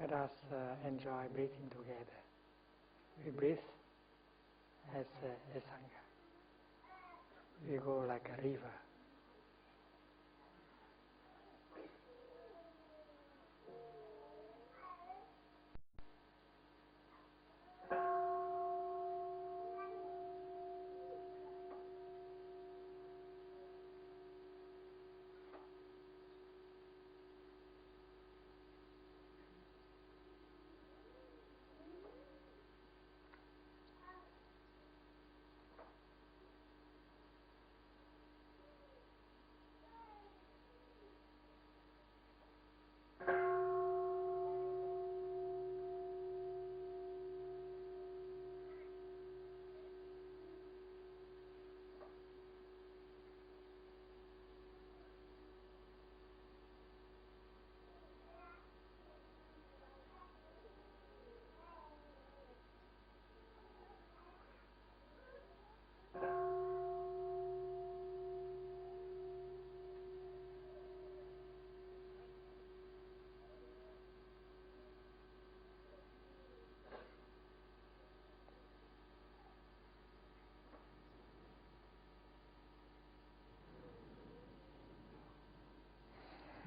Let us enjoy breathing together. We breathe as a sangha. We go like a river.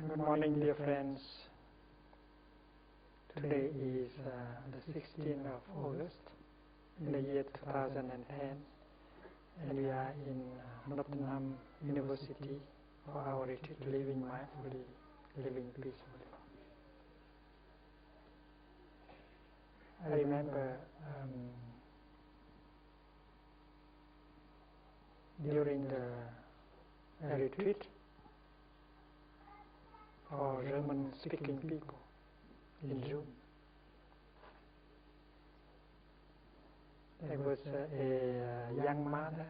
Good morning, dear friends. Today is the 16th of August in the year 2010, and we are in Nottingham University for our retreat, living mindfully, living peacefully. I remember during the retreat for German-speaking people in June, there was a young mother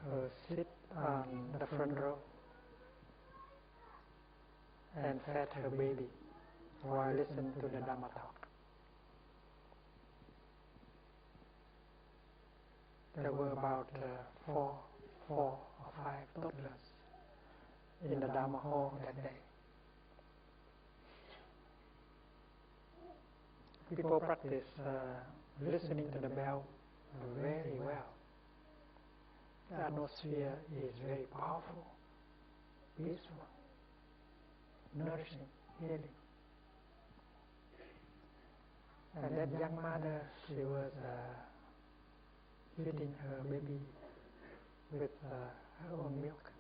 who sit on the front row and fed her baby while listening to the Dharma talk. There were about four or five toddlers in the Dharma hall that day. People practice listening to the bell very well. The atmosphere is very powerful, peaceful, nourishing, healing. And that young mother, she was feeding her baby with her own milk.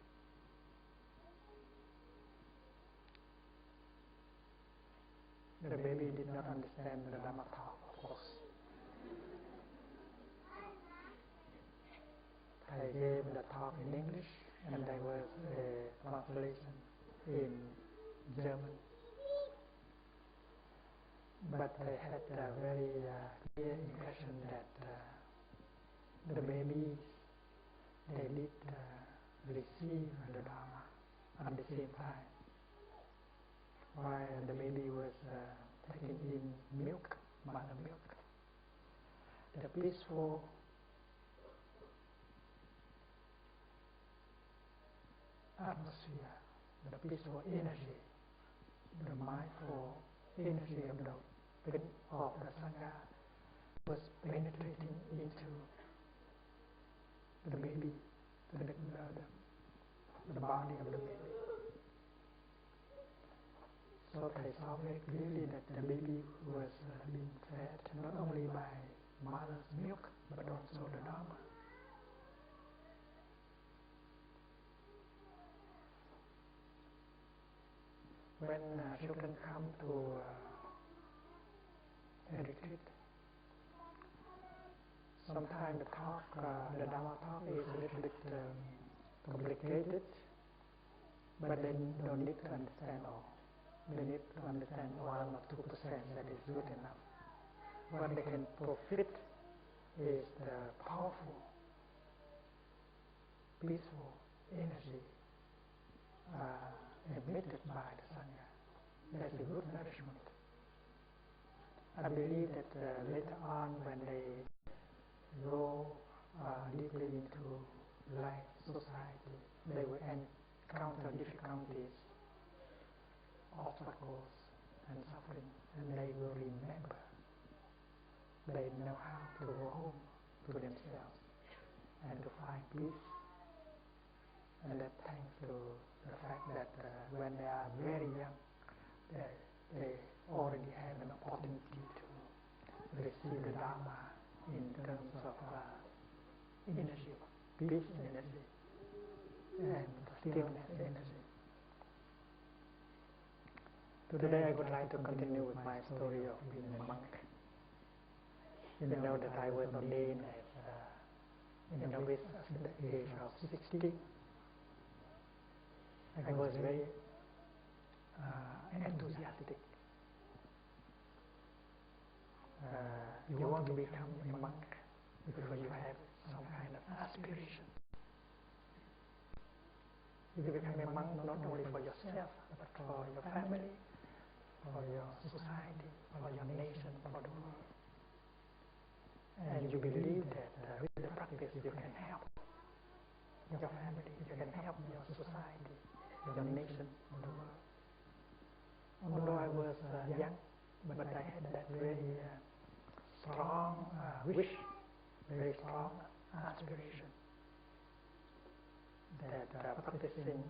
The baby did not understand the Dharma talk, of course. Thay gave the talk in English, and there was a translation in German. But they had a very clear impression that the babies, they did receive the Dharma at the same time. While the baby was taking in milk, mother milk, the peaceful atmosphere, the peaceful energy, the mindful energy of the Sangha was penetrating into the baby, to the body of the baby. So Thay saw very clearly that the baby was being fed not only by mother's milk, but also the Dharma. When children come to a retreat, sometimes the Dharma talk is a little bit complicated, but they don't need to understand all. They need to understand 1 or 2%, that is good enough. What they can profit is the powerful, peaceful energy emitted by the Sangha. That's a good nourishment. I believe that later on, when they go deeply into life, society, they will encounter difficulties, obstacles, and suffering, and they will remember. They know how to go home to themselves and to find peace. And that thanks to the fact that when they are very young, they already have an opportunity to receive the Dharma in terms of energy, peace energy, and stillness energy. Today I would like to continue with my story of being a monk. You know that I was ordained as a novice at the age of 16. I was very enthusiastic. You want to become a monk because you have some kind of aspiration. You become a monk not only for yourself, but for your family, for your society, for your nation, for the world. And you believe that with the practice you can help your family, you can help your society, your nation, the world. Although I was young, but I had that very strong wish, very strong aspiration that practicing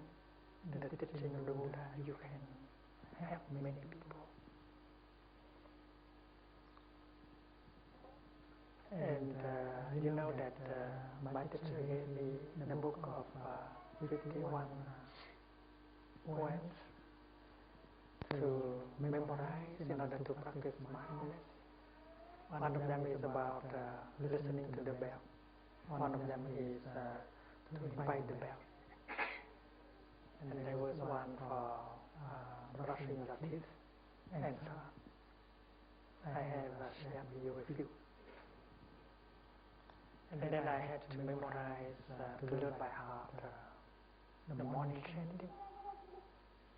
the teaching of the Buddha, you can help many people. And you know that my teacher gave me the book of 51 poems to memorize in order to practice mindfulness. One of them is about listening to the bell. One of them is to invite the bell. And there was one for brushing your teeth, and so on. I have shared with you a few. And then I had to memorize, to learn by heart, the morning chanting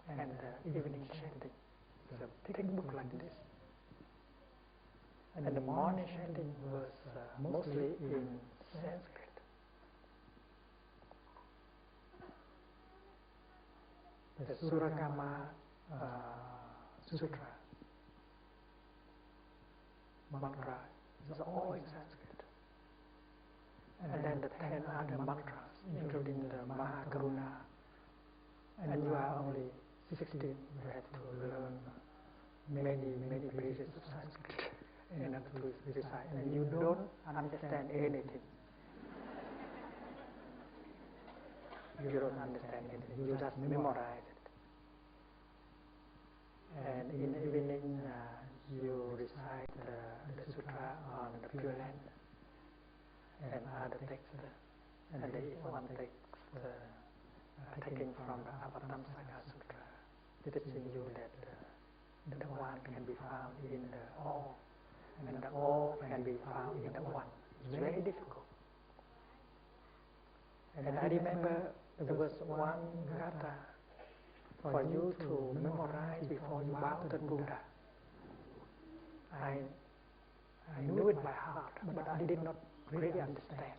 and the evening chanting. It's a thick book like this. And the morning chanting was mostly in Sanskrit. The Suragama Sutra mantra is all in Sanskrit. And then the 10 other mantras, including the Mahakaruna. And you are only 16, you have to learn many pages of Sanskrit in order to recite. And you don't understand anything. You don't understand anything, you just memorize it. And in the evening, you recite the sutra on the Pure Land and other texts. And there is one text taken from the Avatamsaka Sutra, teaching you that the one can be found in the all, and the all can be found in the one. It's very difficult. And I remember there was one gatha for you to memorize before you bow to the Buddha. I knew it by heart, but I did not really understand.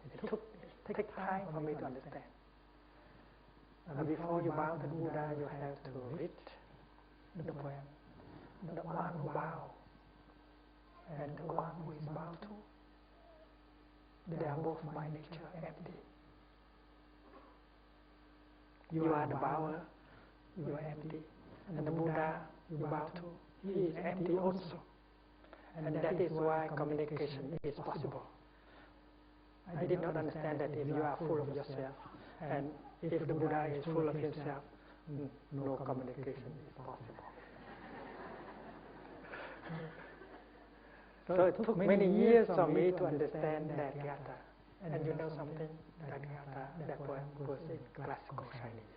It took time for me to understand. Before you bow to the Buddha, you have to read the poem. The one who bows and the one who is bowed to, they are both by nature empty. You are the bower, you are empty. And the Buddha you bow to, he is empty also. And that is why communication is possible. I did not understand that if you are full of yourself, and if the Buddha is full of himself, no communication is possible. So it took many years for me to understand that gatha. And you know something? That gatha, that poem was in classical Chinese.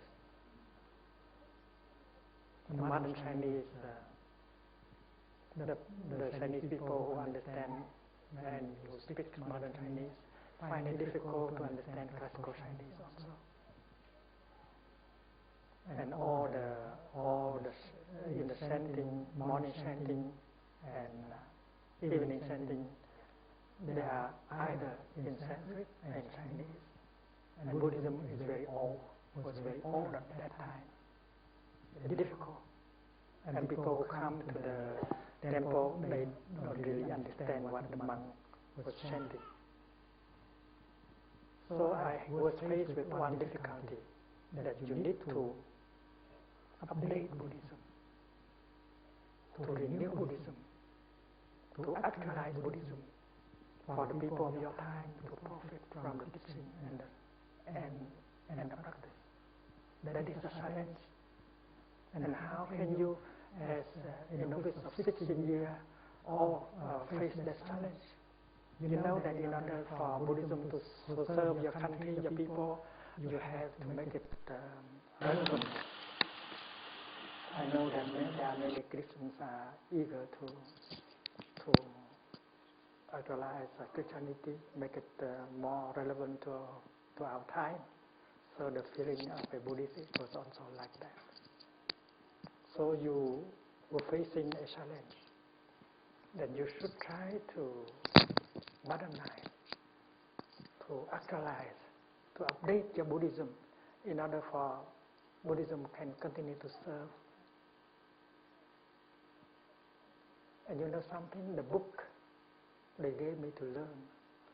In modern Chinese, the Chinese people who understand and who speak modern Chinese find it difficult to understand classical Chinese also. And all the in the chanting, morning chanting and evening chanting, they are either in Sanskrit and Chinese. And Buddhism is very old, was very old at that time. Very difficult. And people who come to the temple, they don't really understand what the monk was chanting. So I was faced with one difficulty, that you need to update Buddhism, to renew Buddhism, to actualize Buddhism for the people of your time to profit from the teaching and the practice. That is a challenge. And how can you, as a novice of 16 years, face that challenge? You know that in order for Buddhism to serve your country, your people, you have to make it relevant. I know that there are many Christians are eager to actualize Christianity, make it more relevant to our time. So the feeling of a Buddhist was also like that. So you were facing a challenge that you should try to modernize, to actualize, to update your Buddhism in order for Buddhism can continue to serve. And you know something, the book they gave me to learn,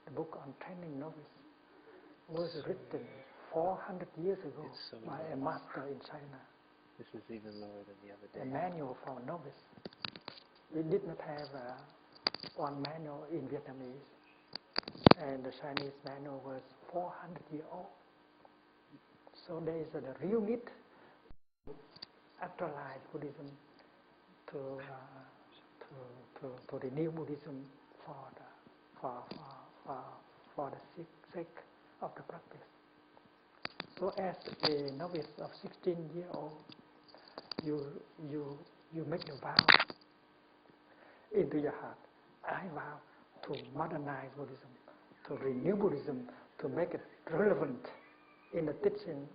the book on training novice, was written 400 years ago by a master in China. This is even lower than the other day. A manual for a novice. We did not have one manual in Vietnamese, and the Chinese manual was 400 years old. So there is a real need to actualize Buddhism, to renew Buddhism for the sake of the practice. So as a novice of 16 years old, you make the vow into your heart. I vow to modernize Buddhism, to renew Buddhism, to make it relevant in the teaching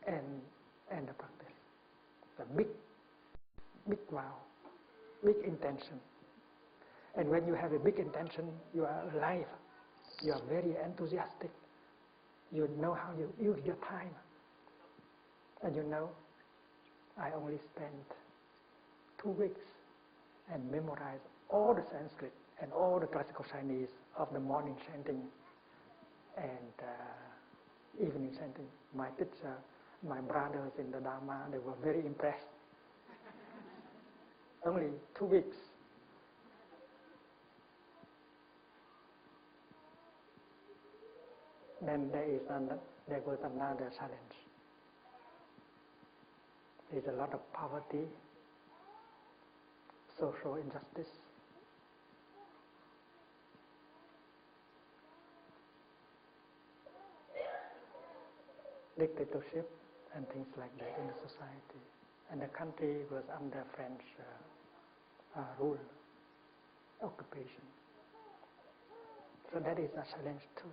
and the practice. A big vow, big intention. And when you have a big intention, you are alive. You are very enthusiastic. You know how you use your time. And you know, I only spent 2 weeks and memorized all the Sanskrit and all the classical Chinese of the morning chanting and evening chanting. My teacher, my brothers in the Dharma, they were very impressed. Only 2 weeks. Then there was another challenge. There's a lot of poverty, social injustice. Dictatorship and things like that in the society. And the country was under French rule, occupation. So that is a challenge too.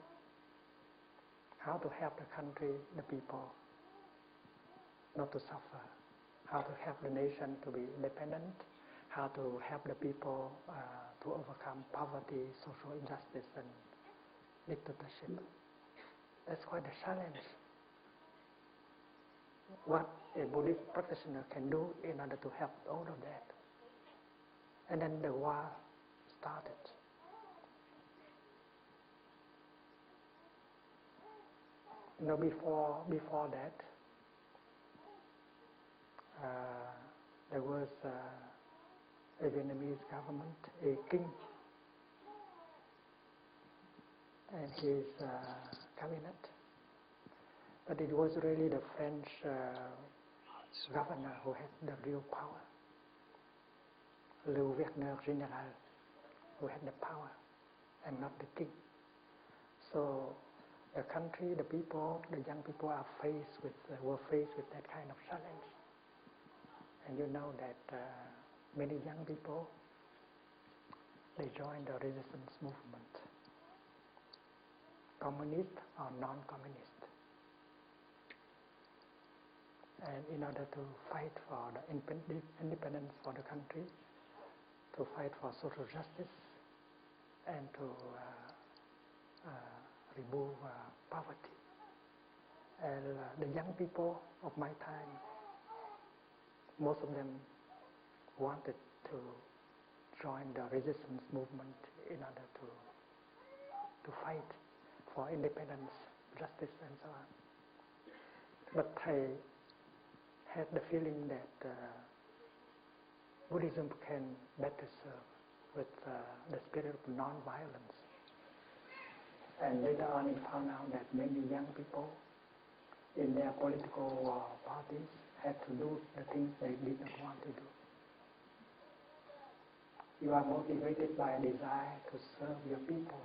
How to help the country, the people, not to suffer. How to help the nation to be independent. How to help the people to overcome poverty, social injustice, and dictatorship. That's quite a challenge. What a Buddhist practitioner can do in order to help all of that. And then the war started. You know, before that, there was a Vietnamese government, a king, and his cabinet. But it was really the French governor who had the real power. Le gouverneur général, who had the power, and not the king. So the country, the people, the young people were faced with that kind of challenge. And you know that many young people, they joined the resistance movement, communist or non-communist. And in order to fight for the independence for the country, to fight for social justice, and to remove poverty. And the young people of my time, most of them wanted to join the resistance movement in order to fight for independence, justice, and so on. But Thay had the feeling that Buddhism can better serve with the spirit of non-violence. And later on he found out that many young people in their political parties had to do the things they did not want to do. You are motivated by a desire to serve your people.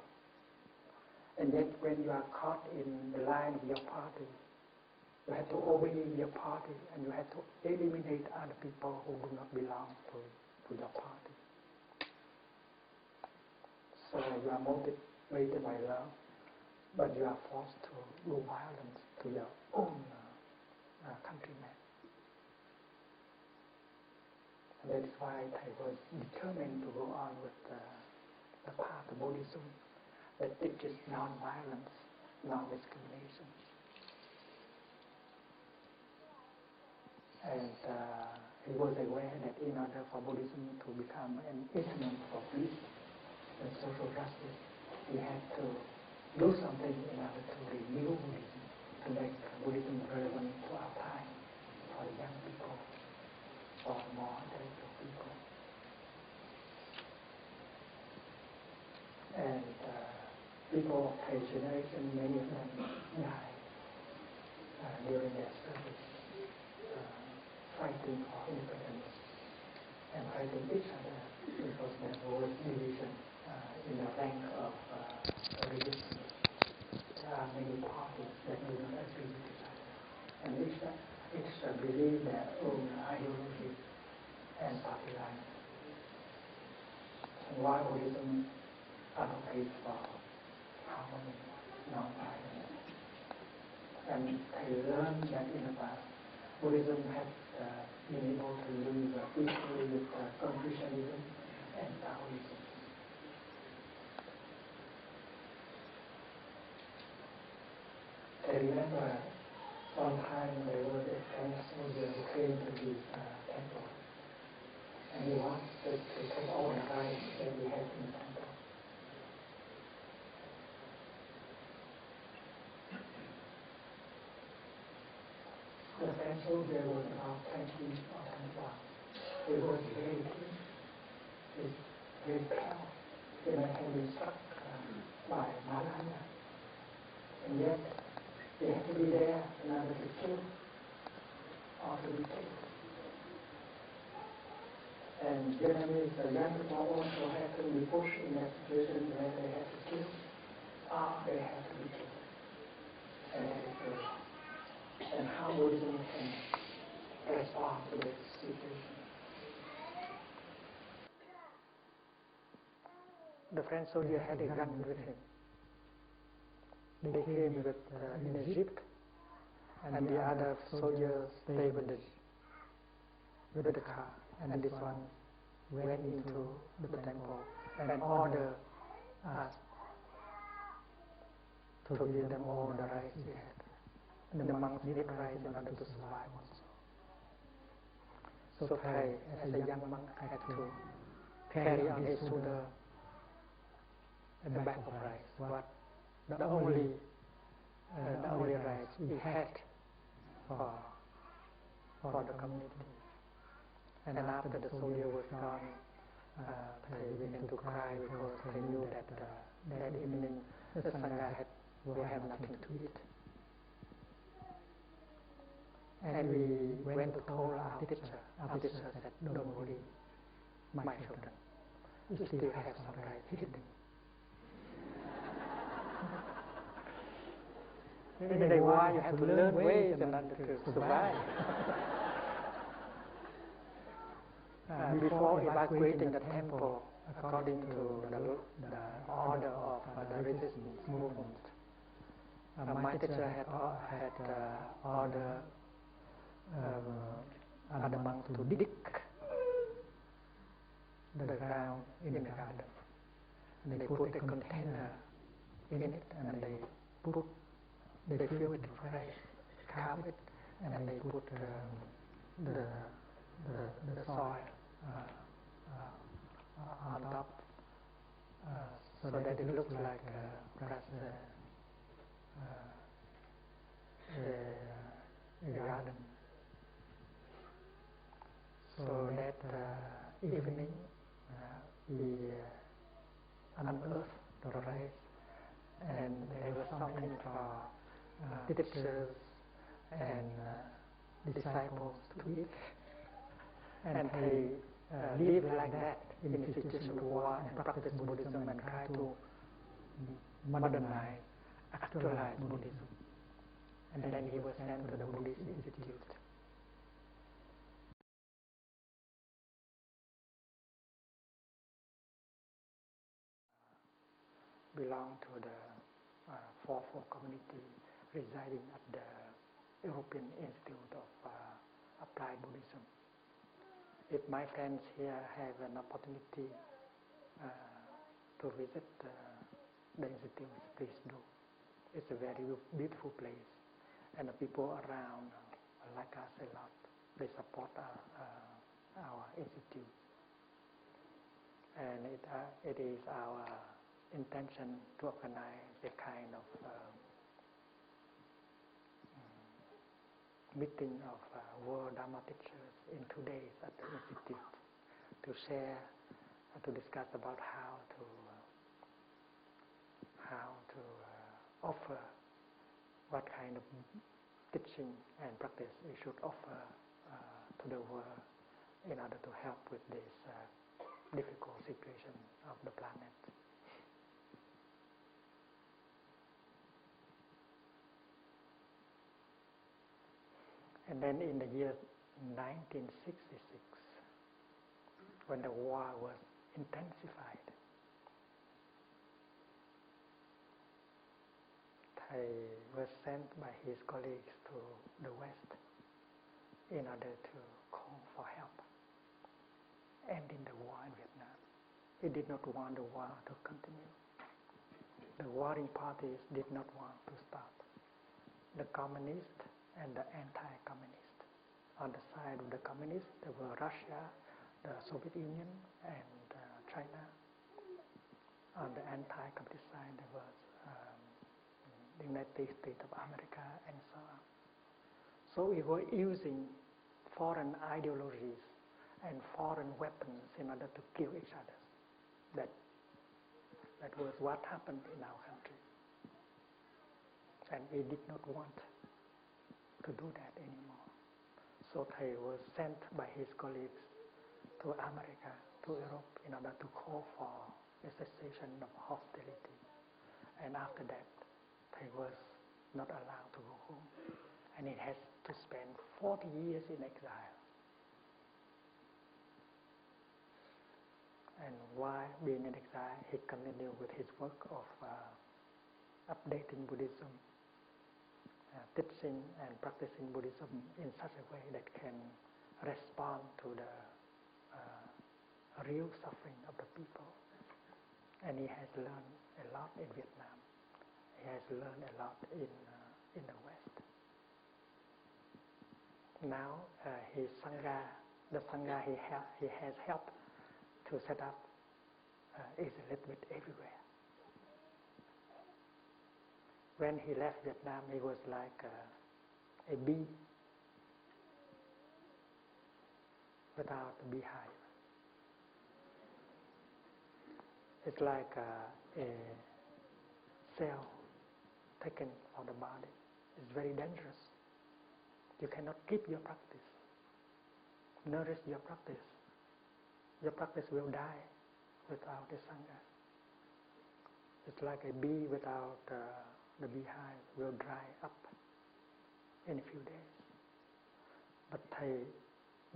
And yet when you are caught in the line of your party, you have to obey your party and you have to eliminate other people who do not belong to your party. So you are motivated by love, but you are forced to do violence to your own countrymen. And that is why Thay was determined to go on with the path of Buddhism that teaches non-violence, non-discrimination. And he was aware that in order for Buddhism to become an instrument for peace and social justice, he had to do something in order to renew Buddhism, to make Buddhism relevant to our time, for the young people, for more intellectual people. And people of Thay's generation, many of them died during their service, fighting for independence and fighting each other because there was division in the rank of resistance. There are many parties that do not agree with each other, and each believe their own ideology and party line. And why Buddhism advocates for harmony, non-violence. And they learned that in the past, Buddhism had been able to live peacefully with Confucianism and Taoism. I remember one time there was a French soldier who came to his temple, and he wanted to take all the rights that he had in the temple. The French soldier was about 20 or 21. He was very keen. He was very proud. He might have been struck by malaria. And yet, he had to be there in order to kill or to be killed. And Vietnamese young people also had to be pushed in that situation where they had to kill or they had to be killed. And how Buddhism can respond to this situation. The French soldier had a gun with him. They came in a jeep, and the other soldiers stayed with the car, and this one went into the temple and ordered us to give them all the rights we had. And the monks need rights in order to survive also. So Thay, as a young monk, had to carry on his shoulder a bag of rice, what the only rights we had for the community. And after the soldier was gone, Thay began to cry because Thay knew that that evening the sangha will have nothing to eat. And we went to tell our teacher said, "Don't worry, my children, you still have some rights hidden." Maybe why you have to learn ways in order to survive. Before evacuating the temple, according to the order of the resistance movement, my teacher had ordered other monks to dig the ground in the garden. And they put a container in it, and they fill it fresh, carve it, and they put the soil on top, so that it looks like perhaps a garden. So that evening we unearthed the rice, and there was something for teachers and disciples to eat. And Thay lived like that in the situation of war and practiced Buddhism and tried to modernize, actualize Buddhism. And then he was sent to the Buddhist Institute. Belong to the fourfold community residing at the European Institute of Applied Buddhism. If my friends here have an opportunity to visit the institute, please do. It's a very beautiful place, and the people around like us a lot. They support our institute, and it is our intention to organize a kind of meeting of world Dharma teachers in 2 days at the institute to share, to discuss about how to offer, what kind of teaching and practice we should offer to the world in order to help with this difficult situation of the planet. And then in the year 1966, when the war was intensified, Thay was sent by his colleagues to the West in order to call for help, ending the war in Vietnam. He did not want the war to continue. The warring parties did not want to stop. The communists and the anti-communist. On the side of the communists, there were Russia, the Soviet Union, and China. On the anti-communist side, there was the United States of America, and so on. So we were using foreign ideologies and foreign weapons in order to kill each other. That was what happened in our country. And we did not want to do that anymore. So Thay was sent by his colleagues to America, to Europe, in order to call for a cessation of hostility. And after that, Thay was not allowed to go home. And he has to spend 40 years in exile. And while being in exile, he continued with his work of updating Buddhism, teaching and practicing Buddhism in such a way that can respond to the real suffering of the people. And he has learned a lot in Vietnam. He has learned a lot in the West. Now his sangha, the sangha he has helped to set up is a little bit everywhere. When he left Vietnam, he was like a bee without a beehive. It's like a cell taken from the body. It's very dangerous. You cannot keep your practice, nourish your practice. Your practice will die without the sangha. It's like a bee without the beehive will dry up in a few days. But Thay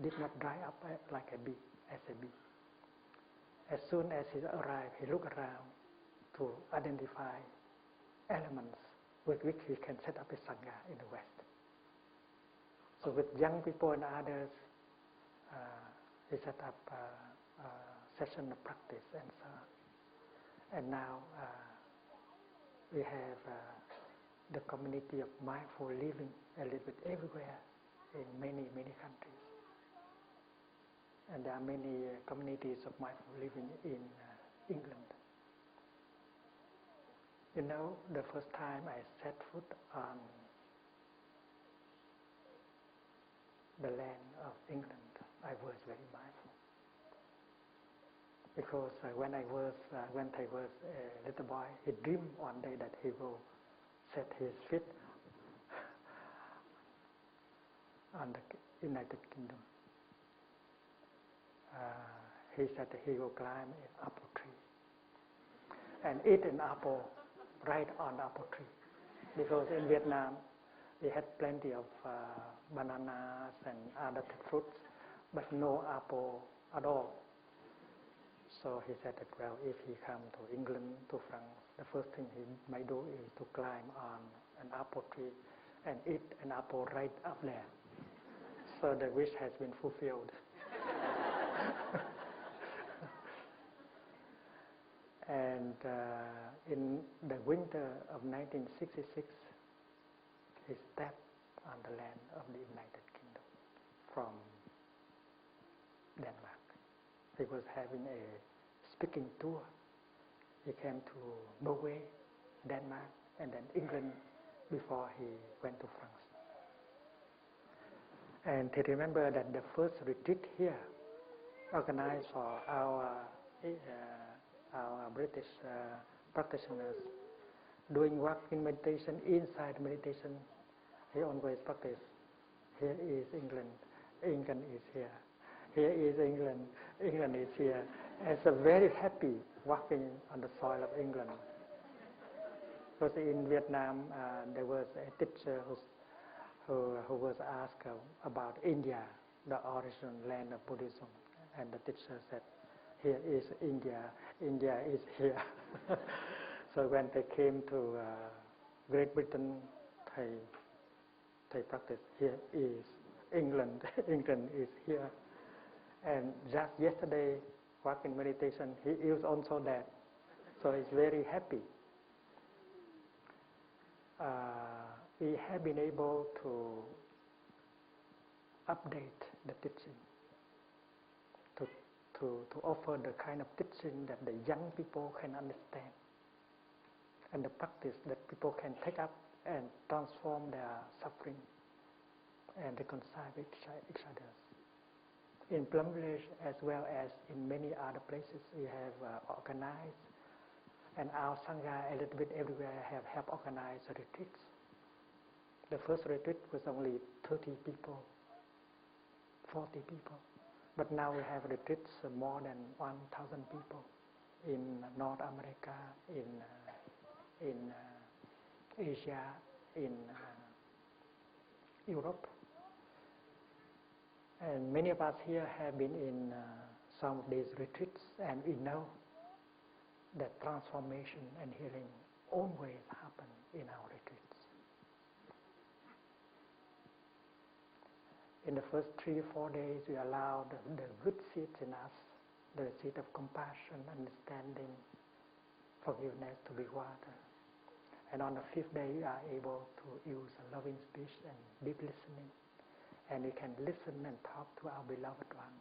did not dry up like a bee, as a bee. As soon as he arrived, he looked around to identify elements with which he can set up a sangha in the West. So with young people and others, he set up a session of practice and so on. And now we have the community of mindful living a little bit everywhere in many, many countries. And there are many communities of mindful living in England. You know, the first time I set foot on the land of England, I was very mindful. Because when Thay was a little boy, he dreamed one day that he will set his feet on the United Kingdom. He said that he will climb an apple tree and eat an apple right on the apple tree. Because in Vietnam, we had plenty of bananas and other fruits, but no apple at all. So he said that, well, if he comes to England, to France, the first thing he might do is to climb on an apple tree and eat an apple right up there. So the wish has been fulfilled. And in the winter of 1966, he stepped on the land of the United Kingdom from Denmark. He was having a speaking tour. He came to Norway, Denmark, and then England before he went to France. And he remembered that the first retreat here, organized for our British practitioners, doing walking meditation inside meditation, he always practiced. Here is England, England is here. Here is England, England is here. And so very happy walking on the soil of England. Because in Vietnam, there was a teacher who was asked about India, the original land of Buddhism. And the teacher said, here is India, India is here. So when they came to Great Britain, they practiced, here is England, England is here. And just yesterday, walking meditation, he used also that. So he's very happy. We have been able to update the teaching, to offer the kind of teaching that the young people can understand, and the practice that people can take up and transform their suffering and reconcile with each other. In Plum Village, as well as in many other places, we have organized, and our sangha a little bit everywhere have helped organize retreats. The first retreat was only 30 people, 40 people. But now we have retreats more than 1,000 people in North America, in Asia, in Europe. And many of us here have been in some of these retreats, and we know that transformation and healing always happen in our retreats. In the first 3 or 4 days, we allow the good seeds in us, the seed of compassion, understanding, forgiveness to be watered. And on the 5th day, we are able to use a loving speech and deep listening. And we can listen and talk to our beloved one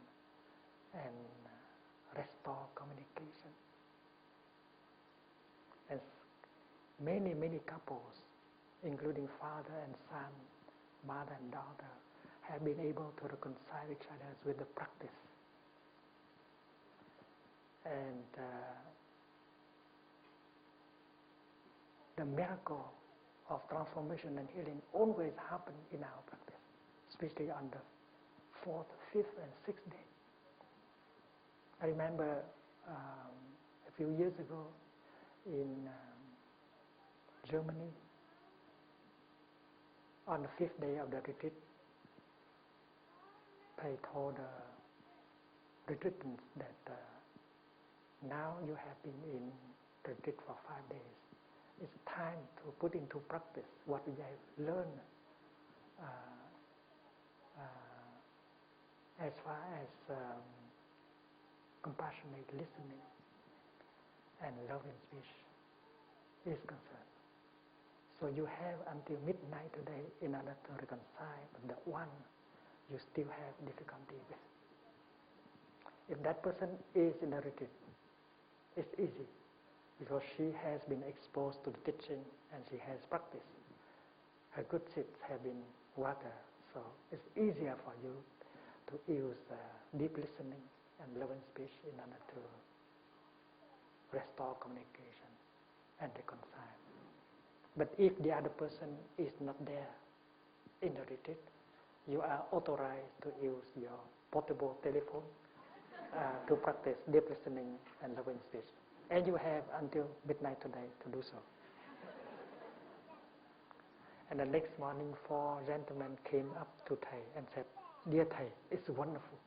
and restore communication. And many, many couples, including father and son, mother and daughter, have been able to reconcile each other with the practice. And the miracle of transformation and healing always happen in our practice, especially on the 4th, 5th, and 6th day. I remember a few years ago in Germany, on the 5th day of the retreat, Thay told the retreatants that now you have been in retreat for 5 days. It's time to put into practice what we have learned as far as compassionate listening and loving speech is concerned. So you have until midnight today in order to reconcile with the one you still have difficulty with. If that person is in a retreat, it's easy because she has been exposed to the teaching and she has practiced. Her good seeds have been watered, so it's easier for you to use deep listening and loving speech in order to restore communication and reconcile. But if the other person is not there in the retreat, you are authorized to use your portable telephone to practice deep listening and loving speech. And you have until midnight today to do so. And the next morning, 4 gentlemen came up to Thay and said, "Dear Thay, it's wonderful.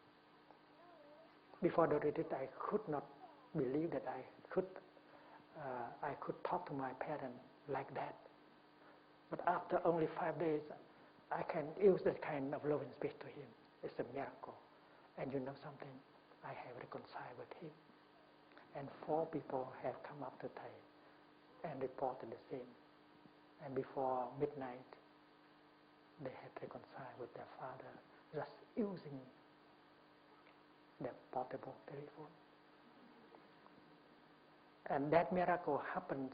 Before the retreat, I could not believe that I could talk to my parents like that. But after only 5 days, I can use that kind of loving speech to him. It's a miracle. And you know something? I have reconciled with him." And 4 people have come up to Thay and reported the same. And before midnight, they had reconciled with their father just using their portable telephone. And that miracle happens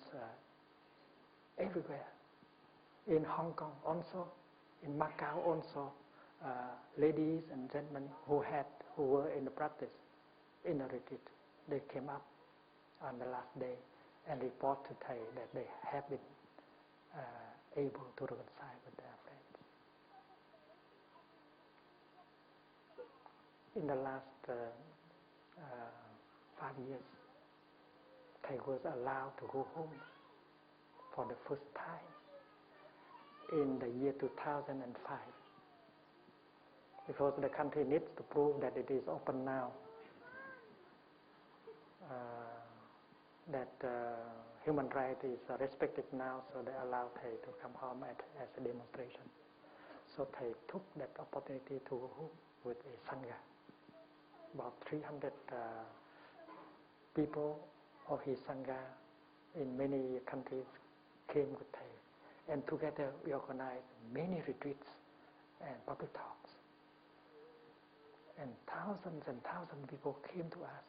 everywhere. In Hong Kong also, in Macau also, ladies and gentlemen who were in the practice in a retreat, they came up on the last day and report to Thay that they have been able to reconcile with their friends. In the last 5 years, Thay was allowed to go home for the first time in the year 2005, because the country needs to prove that it is open now, that human rights is respected now, so they allow Thay to come home as a demonstration. So Thay took that opportunity to go home with a sangha. About 300 people of his sangha in many countries came with Thay. And together we organized many retreats and public talks. And thousands of people came to us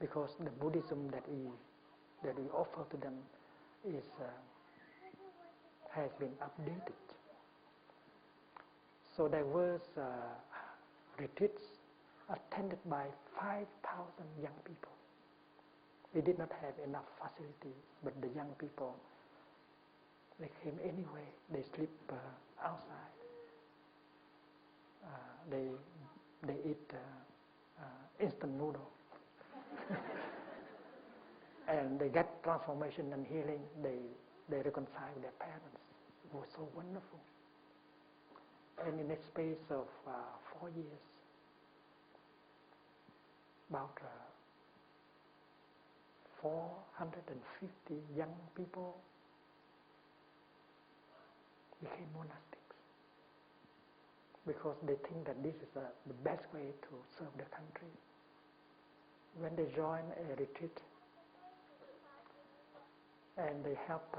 because the Buddhism that we offer to them has been updated. So there was retreats attended by 5,000 young people. We did not have enough facilities, but the young people, they came anyway. They sleep outside. They eat instant noodle. And they get transformation and healing. They reconcile with their parents. It was so wonderful. And in a space of 4 years, about 450 young people became monastics because they think that this is the best way to serve the country. When they join a retreat and they help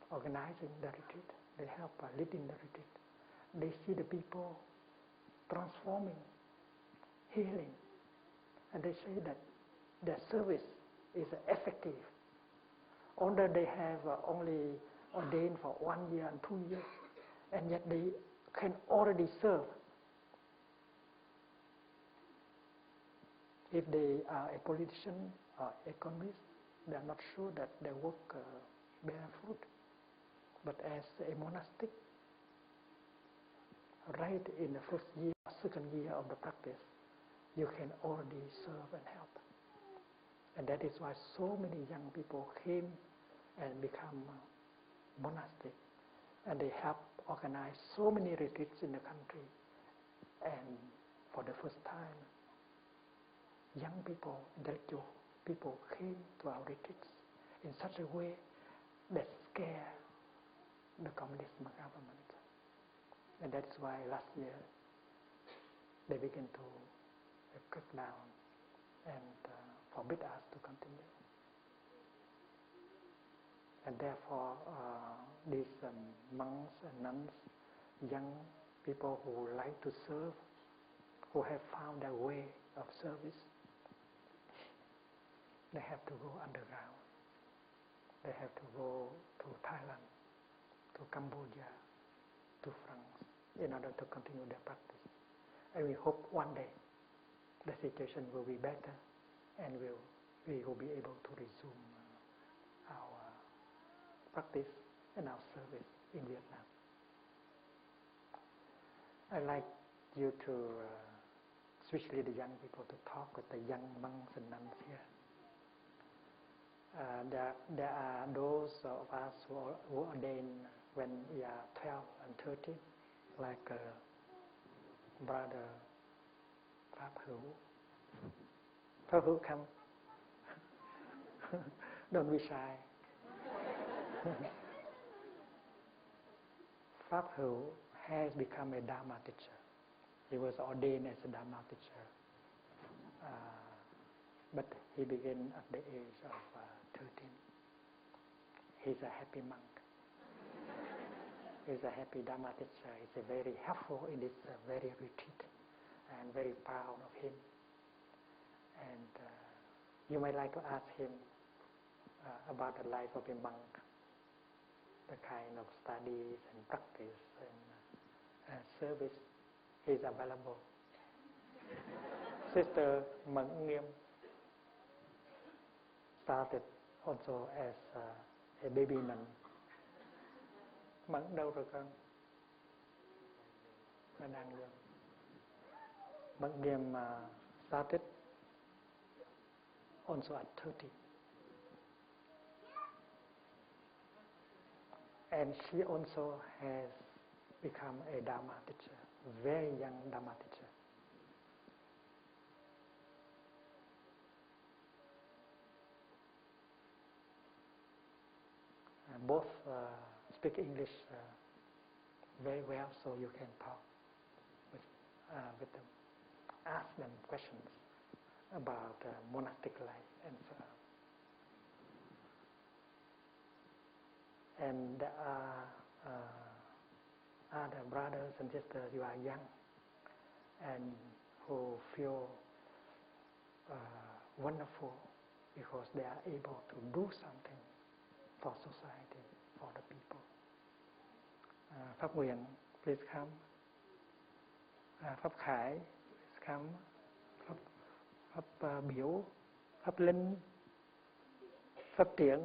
organizing the retreat, they help leading the retreat, they see the people transforming, healing, and they say that their service is effective. Although they have only ordained for 1 year and 2 years, and yet they can already serve. If they are a politician or economist, they are not sure that their work bear fruit. But as a monastic, right in the first year, second year of the practice, you can already serve and help. And that is why so many young people came and become monastic. And they help organize so many retreats in the country. And for the first time, young people, intellectual people came to our retreats in such a way that scare the communist government. And that's why last year they began to cut down and forbid us to continue. And therefore, these monks and nuns, young people who like to serve, who have found their way of service, they have to go underground. They have to go to Thailand, to Cambodia, to France, in order to continue their practice. And we hope one day the situation will be better, and we will be able to resume our practice and our service in Vietnam. I'd like you to, especially the young people, to talk with the young monks and nuns here. There are those of us who ordained when we are 12 and 13, like Brother Pháp Hữu. Pháp Hữu, come. Don't be shy. Pháp Hữu has become a Dharma teacher. He was ordained as a Dharma teacher. But he began at the age of 13. He's a happy monk. He's a happy Dharma teacher. He's very helpful in this very retreat, and very proud of him. And you might like to ask him about the life of a monk, the kind of studies and practice and service. He's available. Sister Mẫn Nghiêm started also as a baby nun. Mẫn đâu rồi con? Nó đang vô. Mẫn Nghiêm started also at 30. And she also has become a Dharma teacher, very young Dharma teacher. Both speak English very well, so you can talk with them. Ask them questions about monastic life and so on. And there are other brothers and sisters who are young and who feel wonderful because they are able to do something for society, for the people. Pháp Nguyện, please come. Pháp Khải, please come. Pháp Biểu, Pháp Linh, Pháp Tiễn.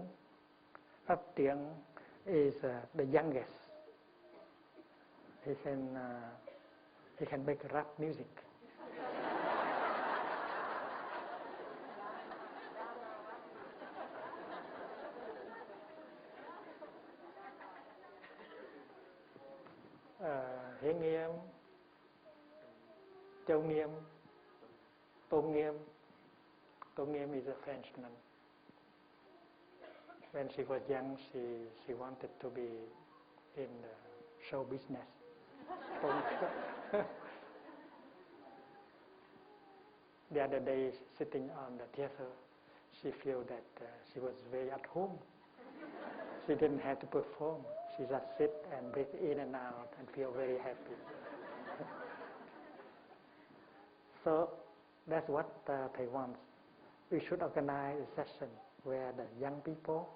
Pháp Tiễn is the youngest. He can make rap music. Hiến Nghiêm, Châu Nghiêm, Tôn Nghiêm. Tôn Nghiêm is a French nun. When she was young, she wanted to be in the show business. The other day, sitting on the theater, she felt that she was very at home. She didn't have to perform. She just sit and breathe in and out and feel very happy. So that's what Thay wants. We should organize a session where the young people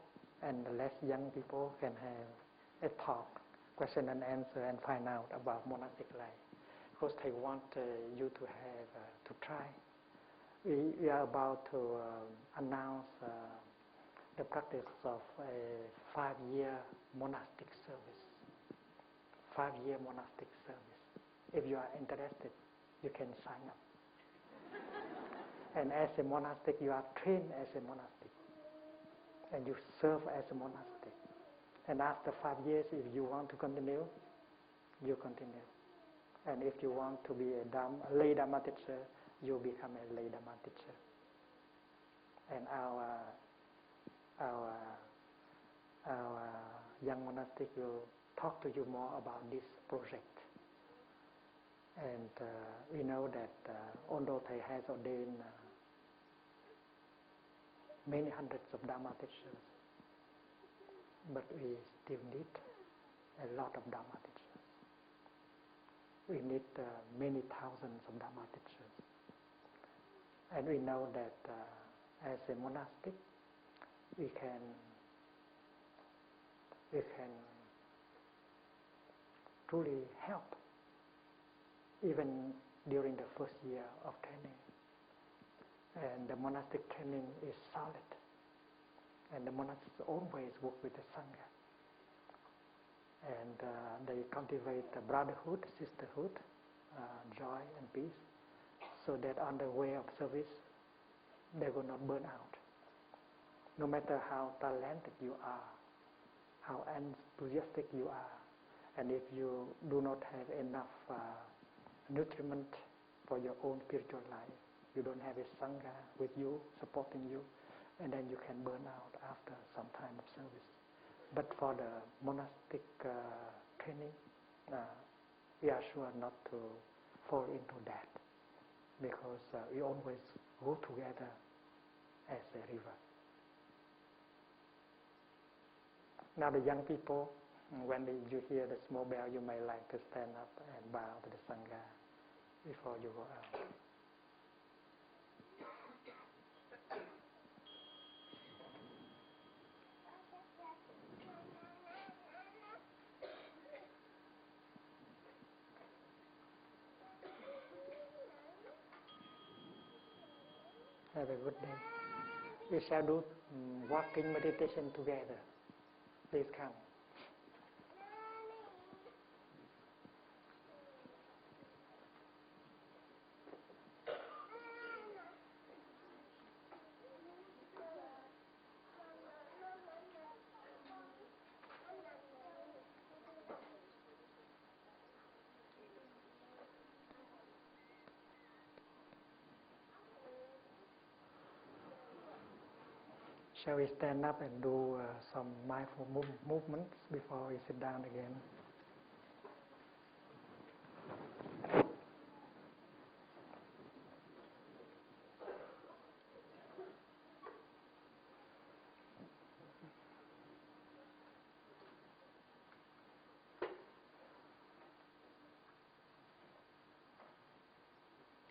and the less young people can have a talk, question and answer, and find out about monastic life. Because Thay want you to have to try. We are about to announce the practice of a 5-year monastic service. 5-year monastic service. If you are interested, you can sign up. And as a monastic, you are trained as a monastic. And you serve as a monastic. And after 5 years, if you want to continue, you continue. And if you want to be a lay Dharma teacher, you become a lay Dharma teacher. And our young monastic will talk to you more about this project. And we know that although Thay has ordained many hundreds of Dharma teachers, but we still need a lot of Dharma teachers. We need many thousands of Dharma teachers. And we know that as a monastic, we can truly help even during the first year of training. And the monastic training is solid. And the monastics always work with the sangha. And they cultivate the brotherhood, sisterhood, joy and peace, so that on the way of service, they will not burn out. No matter how talented you are, how enthusiastic you are, and if you do not have enough nutriment for your own spiritual life, you don't have a sangha with you, supporting you, and then you can burn out after some time of service. But for the monastic training, we are sure not to fall into that, because we always go together as a river. Now the young people, when you hear the small bell, you may like to stand up and bow to the sangha before you go out. Have a good day. We shall do walking meditation together. Please come. Shall we stand up and do some mindful movements before we sit down again?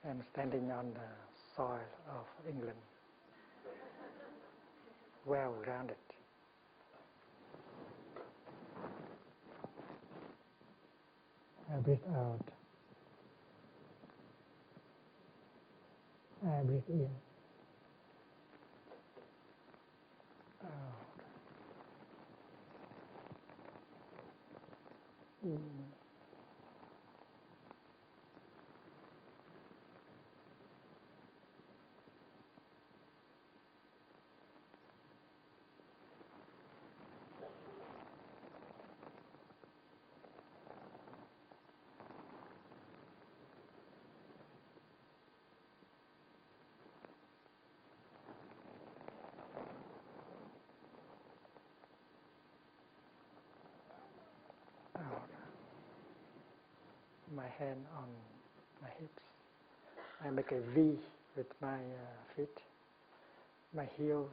I'm standing on the soil of England, well grounded. I breathe out. I breathe in. Out. In. Out. My hand on my hips. I make a V with my feet. My heels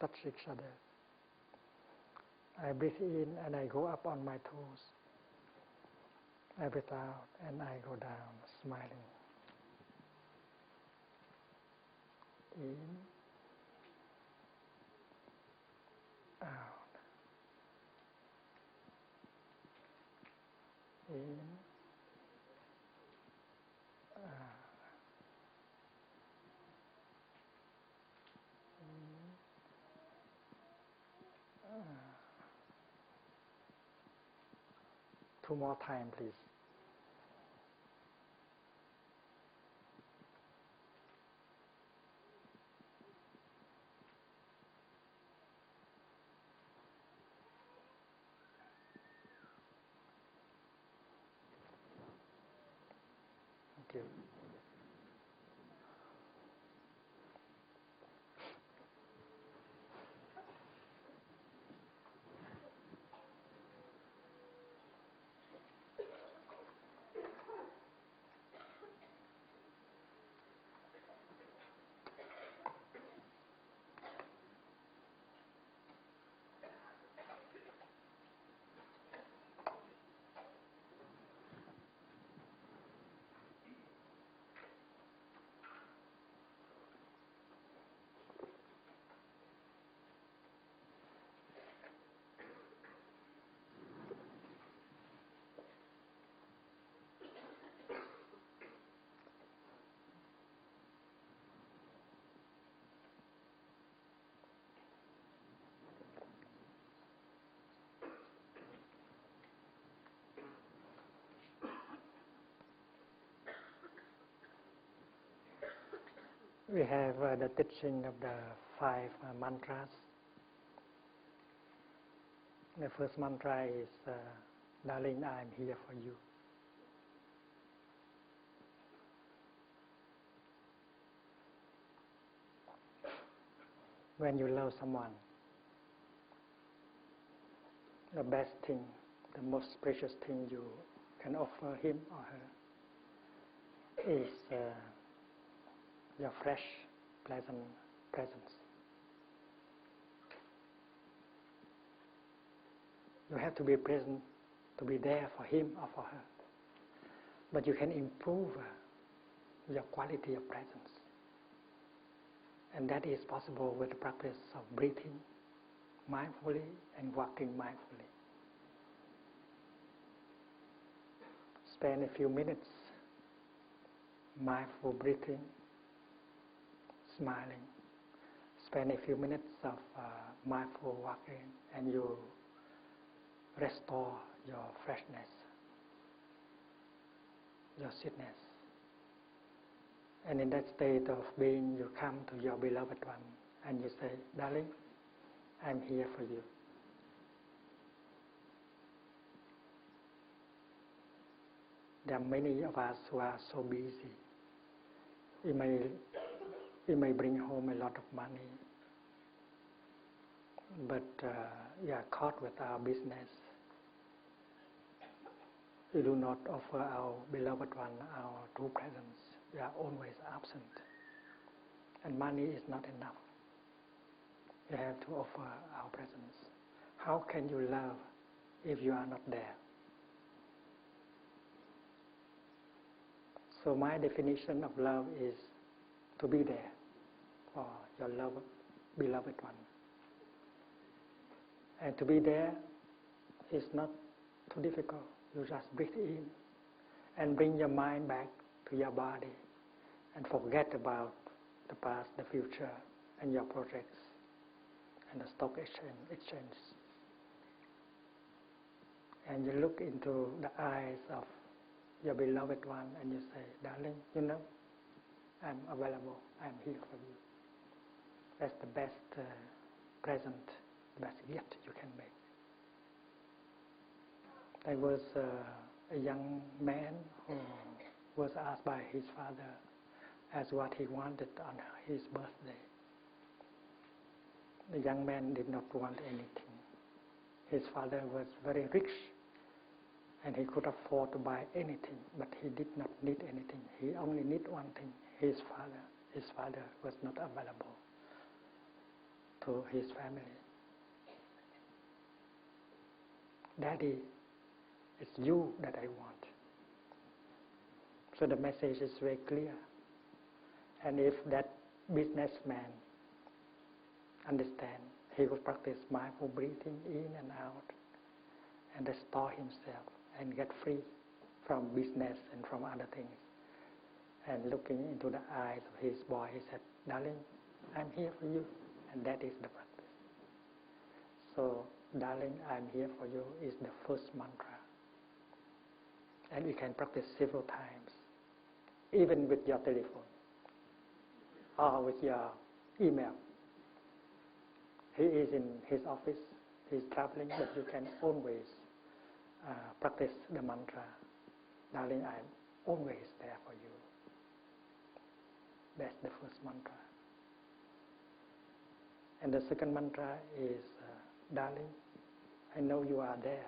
touch each other. I breathe in and I go up on my toes. I breathe out and I go down, smiling. In. Out. In. Out. In. Out. 2 more times, please. Thank you. We have the teaching of the 5 mantras. The first mantra is, darling, I am here for you. When you love someone, the best thing, the most precious thing you can offer him or her is your fresh, pleasant presence. You have to be present, to be there for him or for her. But you can improve your quality of presence. And that is possible with the practice of breathing mindfully and walking mindfully. Spend a few minutes mindful breathing, smiling. Spend a few minutes of mindful walking, and you restore your freshness, your sweetness. And in that state of being, you come to your beloved one and you say, darling, I'm here for you. There are many of us who are so busy. We may bring home a lot of money, but we are caught with our business. We do not offer our beloved one our true presence. We are always absent. And money is not enough. You have to offer our presence. How can you love if you are not there? So my definition of love is to be there for your beloved one. And to be there is not too difficult. You just breathe in and bring your mind back to your body and forget about the past, the future, and your projects and the stock exchange. And you look into the eyes of your beloved one and you say, darling, you know, I'm available, I'm here for you. That's the best present, the best gift you can make. There was a young man who was asked by his father as what he wanted on his birthday. The young man did not want anything. His father was very rich and he could afford to buy anything, but he did not need anything. He only needed one thing, his father. His father was not available to his family. Daddy, it's you that I want. So the message is very clear. And if that businessman understand, he would practice mindful breathing in and out and restore himself and get free from business and from other things. And looking into the eyes of his boy, he said, darling, I'm here for you. And that is the practice. So, darling, I'm here for you is the first mantra. And we can practice several times, even with your telephone or with your email. He is in his office, he's traveling, but you can always practice the mantra, darling, I'm always there for you. That's the first mantra. And the second mantra is, darling, I know you are there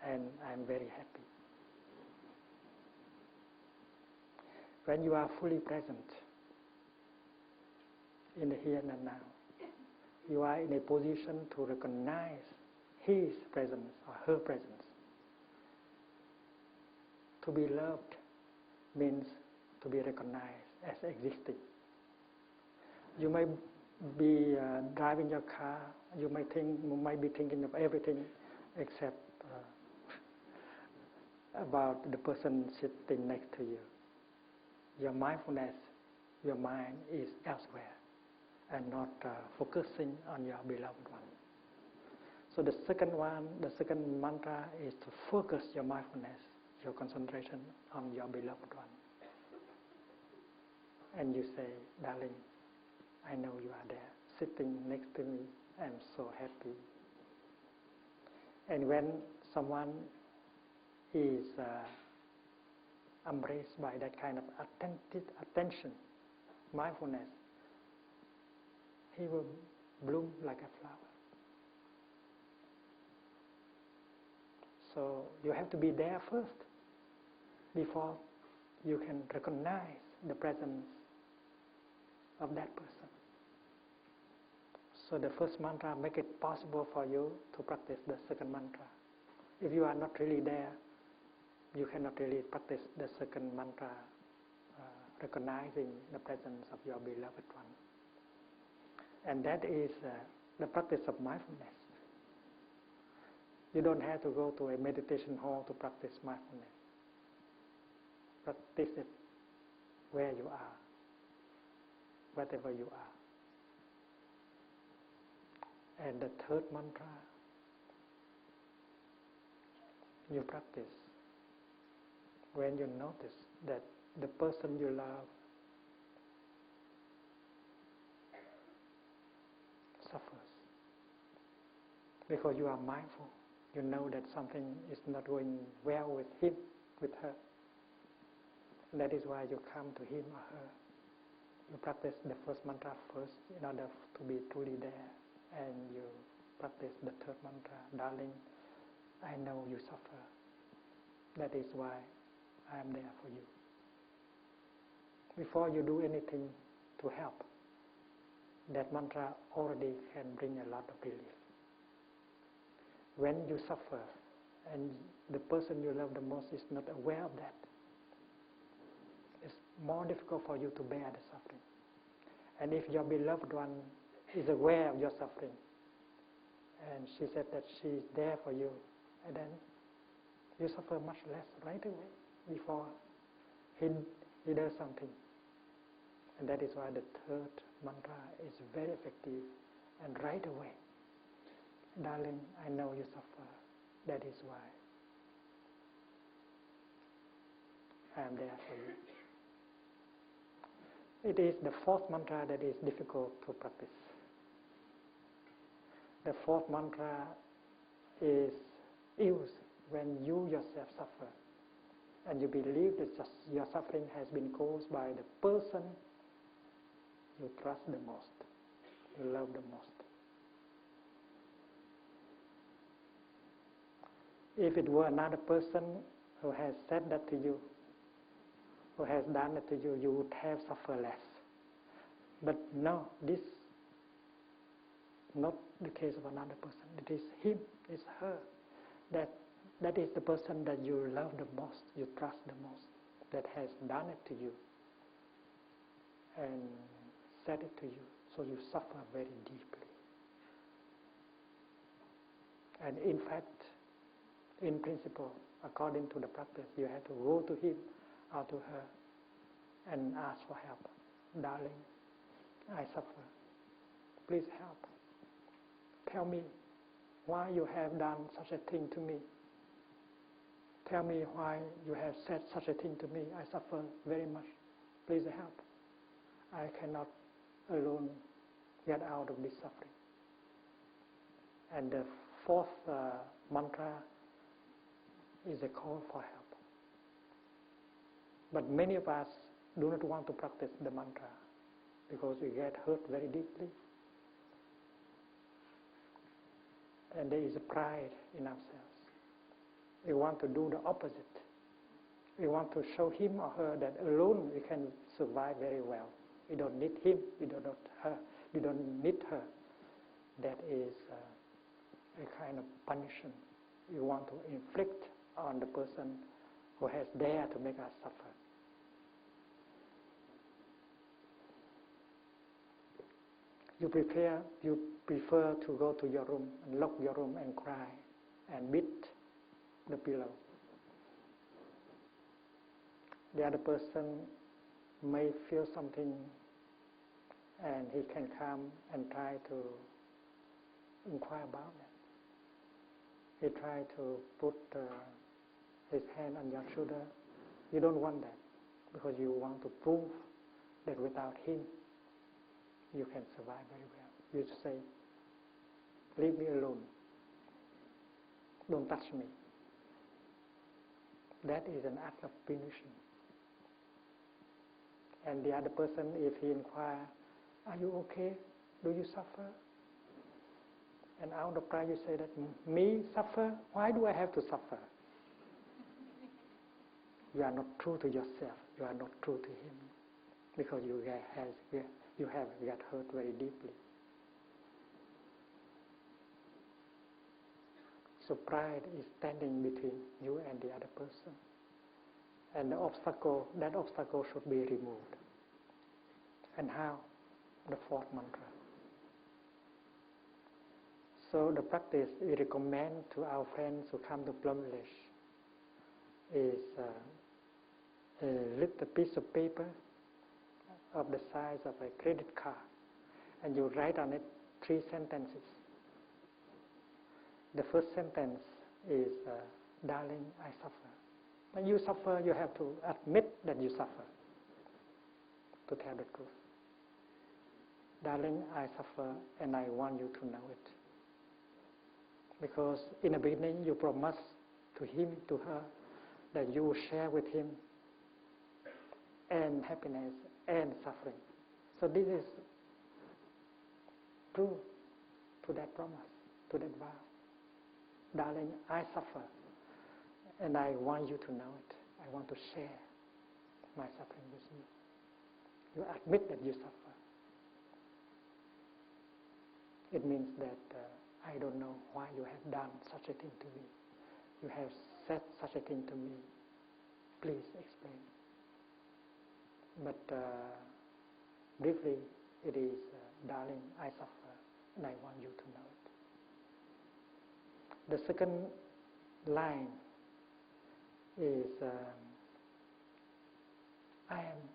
and I'm very happy. When you are fully present in the here and now, you are in a position to recognize his presence or her presence. To be loved means to be recognized as existing. You may be driving your car, you might be thinking of everything except about the person sitting next to you. Your mindfulness, your mind is elsewhere and not focusing on your beloved one. So the second mantra is to focus your mindfulness, your concentration on your beloved one. and you say, darling, I know you are there, sitting next to me, I'm so happy. And when someone is embraced by that kind of attention, mindfulness, he will bloom like a flower. So you have to be there first before you can recognize the presence of that person. So the first mantra make it possible for you to practice the second mantra. If you are not really there, you cannot really practice the second mantra, recognizing the presence of your beloved one. And that is the practice of mindfulness. You don't have to go to a meditation hall to practice mindfulness. Practice it where you are, whatever you are. And the third mantra, you practice when you notice that the person you love suffers. Because you are mindful, you know that something is not going well with him, with her. That is why you come to him or her. You practice the first mantra first in order to be truly there. And you practice the third mantra, darling, I know you suffer. That is why I am there for you. Before you do anything to help, that mantra already can bring a lot of relief. When you suffer and the person you love the most is not aware of that, it's more difficult for you to bear the suffering. And if your beloved one is aware of your suffering, and she said that she is there for you, and then you suffer much less right away before he does something. And that is why the third mantra is very effective, and right away, darling, I know you suffer. That is why I am there for you. It is the fourth mantra that is difficult to practice. The fourth mantra is used when you yourself suffer and you believe that your suffering has been caused by the person you trust the most, you love the most. If it were another person who has said that to you, who has done it to you, you would have suffered less. But no, this is not the case of another person. It is him, it's her. That is the person that you love the most, you trust the most, that has done it to you and said it to you. So you suffer very deeply. And in fact, in principle, according to the practice, you have to go to him or to her and ask for help. Darling, I suffer. Please help. Tell me why you have done such a thing to me. Tell me why you have said such a thing to me. I suffer very much. Please help. I cannot alone get out of this suffering. And the fourth mantra is a call for help. But many of us do not want to practice the mantra because we get hurt very deeply. And there is a pride in ourselves. We want to do the opposite. We want to show him or her that alone we can survive very well. We don't need him, we don't need her. We don't need her. That is a kind of punishment we want to inflict on the person who has dared to make us suffer. You prefer to go to your room and lock your room and cry and beat the pillow. The other person may feel something and he can come and try to inquire about it. He tries to put his hand on your shoulder. You don't want that because you want to prove that without him you can survive very well. You say, leave me alone, don't touch me. That is an act of punishing. And the other person, if he inquires, are you okay? Do you suffer? And out of pride you say that, me suffer? Why do I have to suffer? You are not true to yourself. You are not true to him. Because you have got hurt very deeply. So pride is standing between you and the other person. And that obstacle should be removed. And how? The fourth mantra. So the practice we recommend to our friends who come to Plum Village is a little piece of paper of the size of a credit card, and you write on it 3 sentences. The first sentence is, darling, I suffer. When you suffer, you have to admit that you suffer, to tell the truth. Darling, I suffer, and I want you to know it. Because in the beginning, you promised to him, to her, that you will share with him and happiness and suffering. So this is true to that promise, to that vow. Darling, I suffer, and I want you to know it. I want to share my suffering with you. You admit that you suffer. It means that I don't know why you have done such a thing to me. You have said such a thing to me. Please explain. But briefly, it is, darling, I suffer, and I want you to know it. The second line is, I am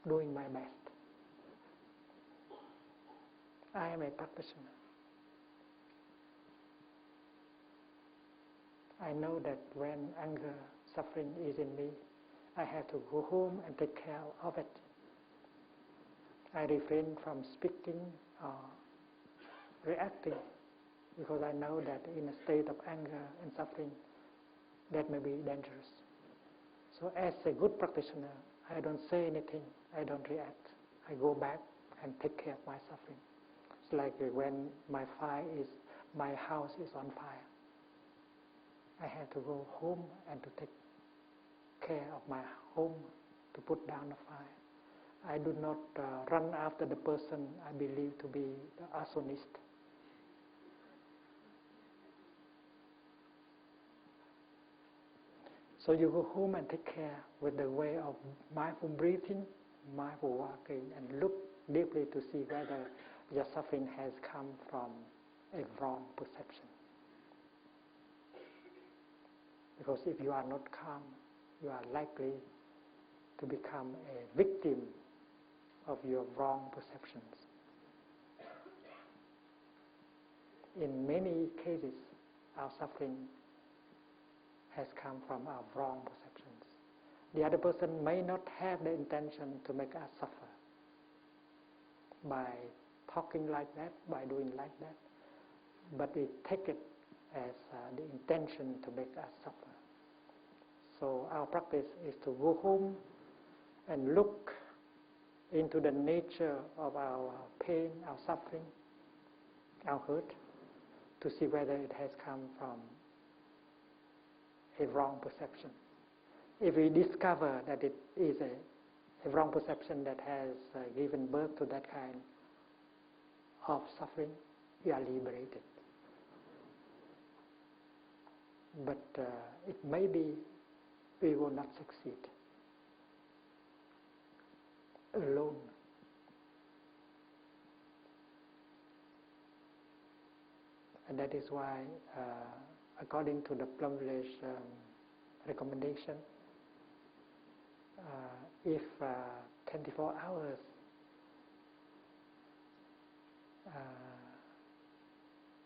doing my best. I am a practitioner. I know that when anger, suffering is in me, I have to go home and take care of it. I refrain from speaking or reacting because I know that in a state of anger and suffering, that may be dangerous. So as a good practitioner, I don't say anything, I don't react. I go back and take care of my suffering. It's like when my house is on fire. I have to go home and to take care of my home, to put down the fire. I do not run after the person I believe to be the arsonist. So you go home and take care with the way of mindful breathing, mindful walking, and look deeply to see whether your suffering has come from a wrong perception. Because if you are not calm, you are likely to become a victim of your wrong perceptions. In many cases, our suffering has come from our wrong perceptions. The other person may not have the intention to make us suffer by talking like that, by doing like that, but we take it as the intention to make us suffer. So our practice is to go home and look into the nature of our pain, our suffering, our hurt, to see whether it has come from a wrong perception. If we discover that it is a wrong perception that has given birth to that kind of suffering, we are liberated. But it may be we will not succeed alone. And that is why, according to the Plum Village recommendation, if 24 hours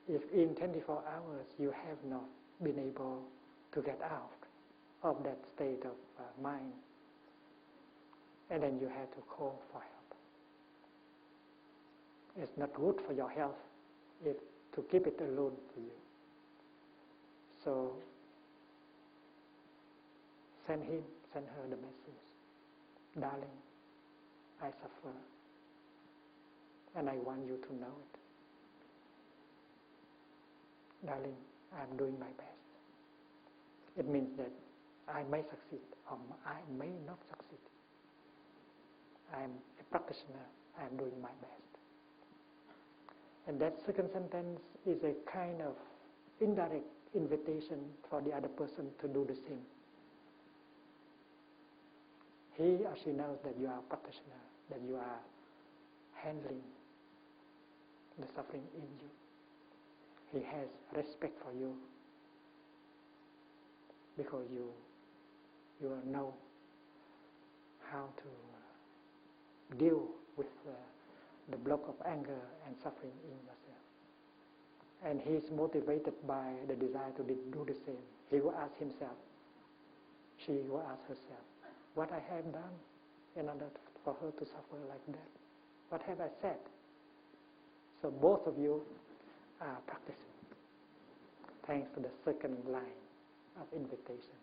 if in 24 hours you have not been able to get out of that state of mind, and then you have to call for help. It's not good for your health to keep it alone for you. So send her the message. Darling, I suffer, and I want you to know it. Darling, I'm doing my best. It means that I may succeed or I may not succeed. I'm a practitioner. I'm doing my best. And that second sentence is a kind of indirect invitation for the other person to do the same. He or she knows that you are a practitioner, that you are handling the suffering in you. He has respect for you because you know how to deal with the block of anger and suffering in yourself. And he is motivated by the desire to do the same. He will ask himself, she will ask herself, what I have done in order for her to suffer like that? What have I said? So both of you are practicing, thanks to the second line of invitation.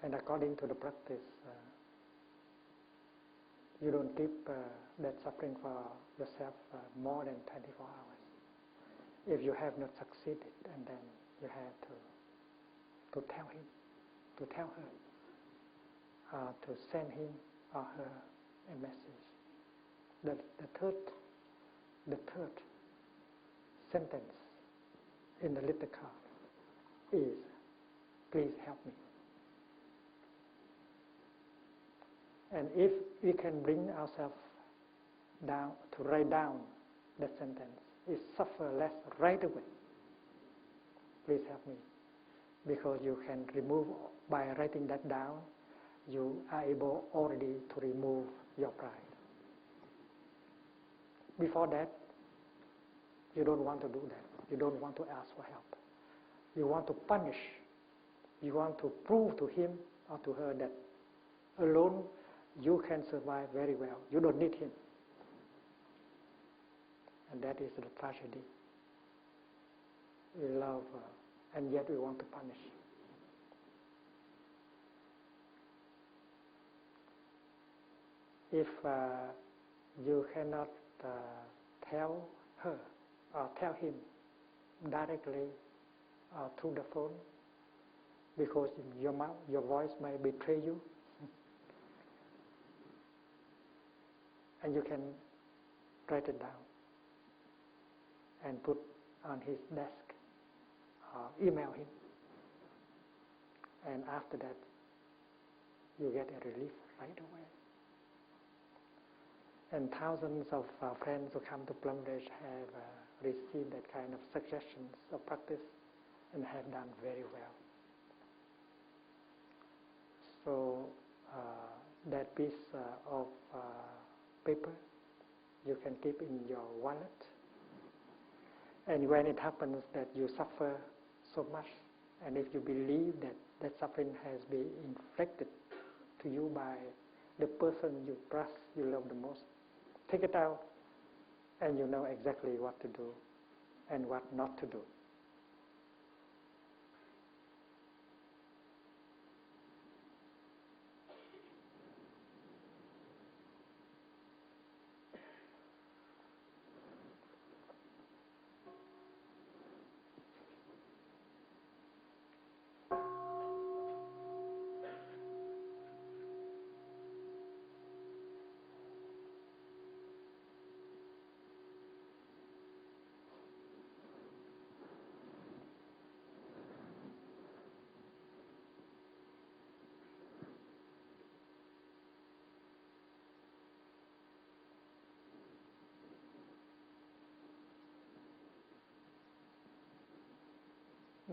And according to the practice, you don't keep that suffering for yourself more than 24 hours. If you have not succeeded, and then you have to tell him, to tell her, to send him or her a message. The third sentence in the little card is, please help me. And if we can bring ourselves down to write down that sentence, we suffer less right away. Please help me. Because you can remove, by writing that down, you are able already to remove your pride. Before that, you don't want to do that. You don't want to ask for help. You want to punish. You want to prove to him or to her that alone you can survive very well. You don't need him. And that is the tragedy. We love and yet we want to punish. If you cannot tell her or tell him directly through the phone, because your voice may betray you, and you can write it down and put on his desk or email him, and after that you get a relief right away. And thousands of friends who come to Plum Village have received that kind of suggestions of practice and have done very well. So that piece of paper you can keep in your wallet, and when it happens that you suffer so much, and if you believe that that suffering has been inflicted to you by the person you trust, you love the most, take it out, and you know exactly what to do and what not to do.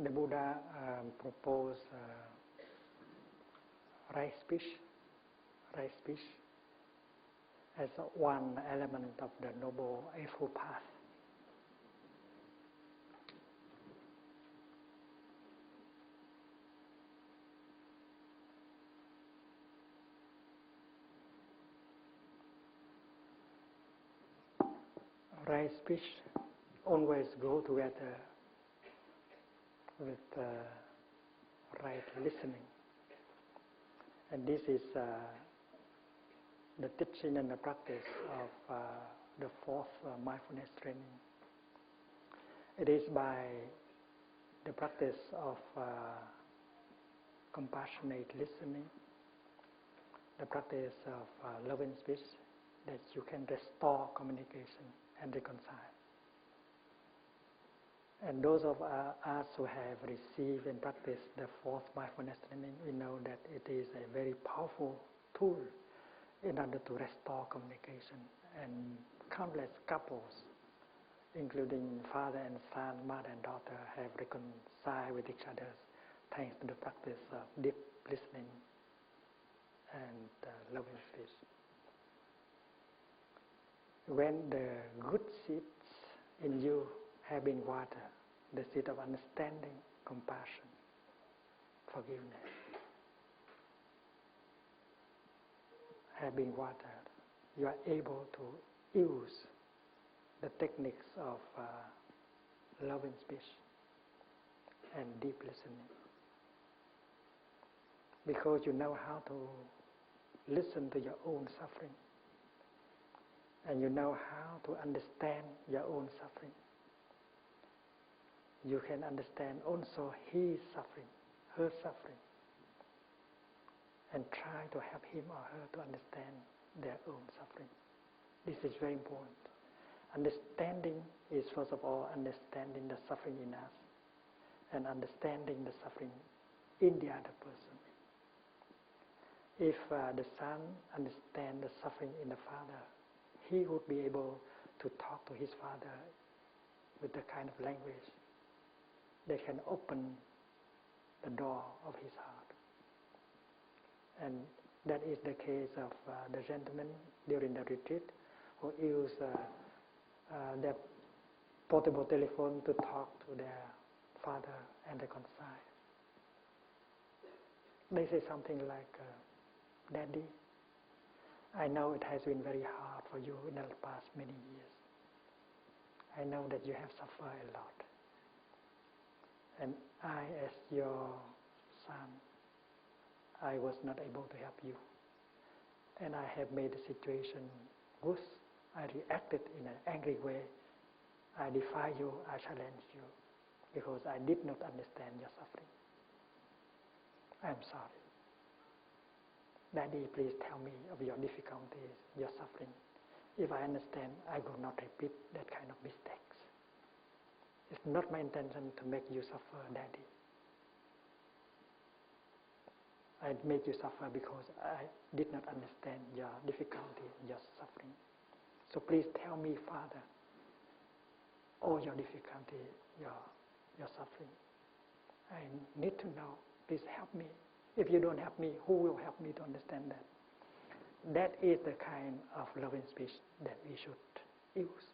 The Buddha proposed right speech as one element of the Noble Eightfold Path. right speech always go together with right listening. And this is the teaching and the practice of the fourth mindfulness training. It is by the practice of compassionate listening, the practice of loving speech, that you can restore communication and reconcile. And those of us who have received and practiced the fourth mindfulness training, we know that it is a very powerful tool in order to restore communication. And countless couples, including father and son, mother and daughter, have reconciled with each other thanks to the practice of deep listening and loving speech. When the good seeds in you have been watered, the seed of understanding, compassion, forgiveness, have been watered, you are able to use the techniques of loving speech and deep listening. Because you know how to listen to your own suffering, and you know how to understand your own suffering. You can understand also his suffering, her suffering, and try to help him or her to understand their own suffering. This is very important. Understanding is, first of all, understanding the suffering in us and understanding the suffering in the other person. If the son understands the suffering in the father, he would be able to talk to his father with the kind of language that can open the door of his heart. And that is the case of the gentlemen during the retreat who use their portable telephone to talk to their father and reconcile. They say something like, Daddy, I know it has been very hard for you in the past many years. I know that you have suffered a lot. And I, as your son, I was not able to help you. And I have made the situation worse. I reacted in an angry way. I defy you, I challenge you, because I did not understand your suffering. I am sorry. Daddy, please tell me of your difficulties, your suffering. If I understand, I will not repeat that kind of mistakes. It's not my intention to make you suffer, Daddy. I made you suffer because I did not understand your difficulty, your suffering. So please tell me, Father, all your difficulty, your suffering. I need to know. Please help me. If you don't help me, who will help me to understand that? That is the kind of loving speech that we should use.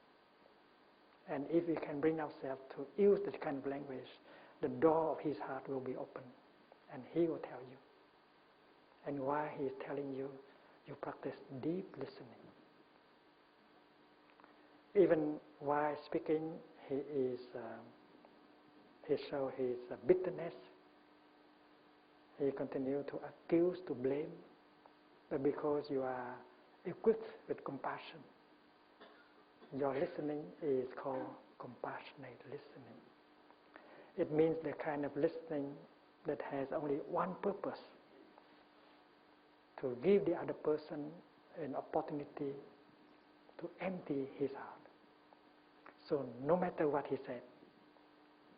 And if we can bring ourselves to use that kind of language, the door of his heart will be open, and he will tell you. And while he is telling you, you practice deep listening. Even while speaking, he shows his bitterness. He continues to accuse, to blame, but because you are equipped with compassion, your listening is called compassionate listening. It means the kind of listening that has only one purpose, to give the other person an opportunity to empty his heart. So no matter what he said,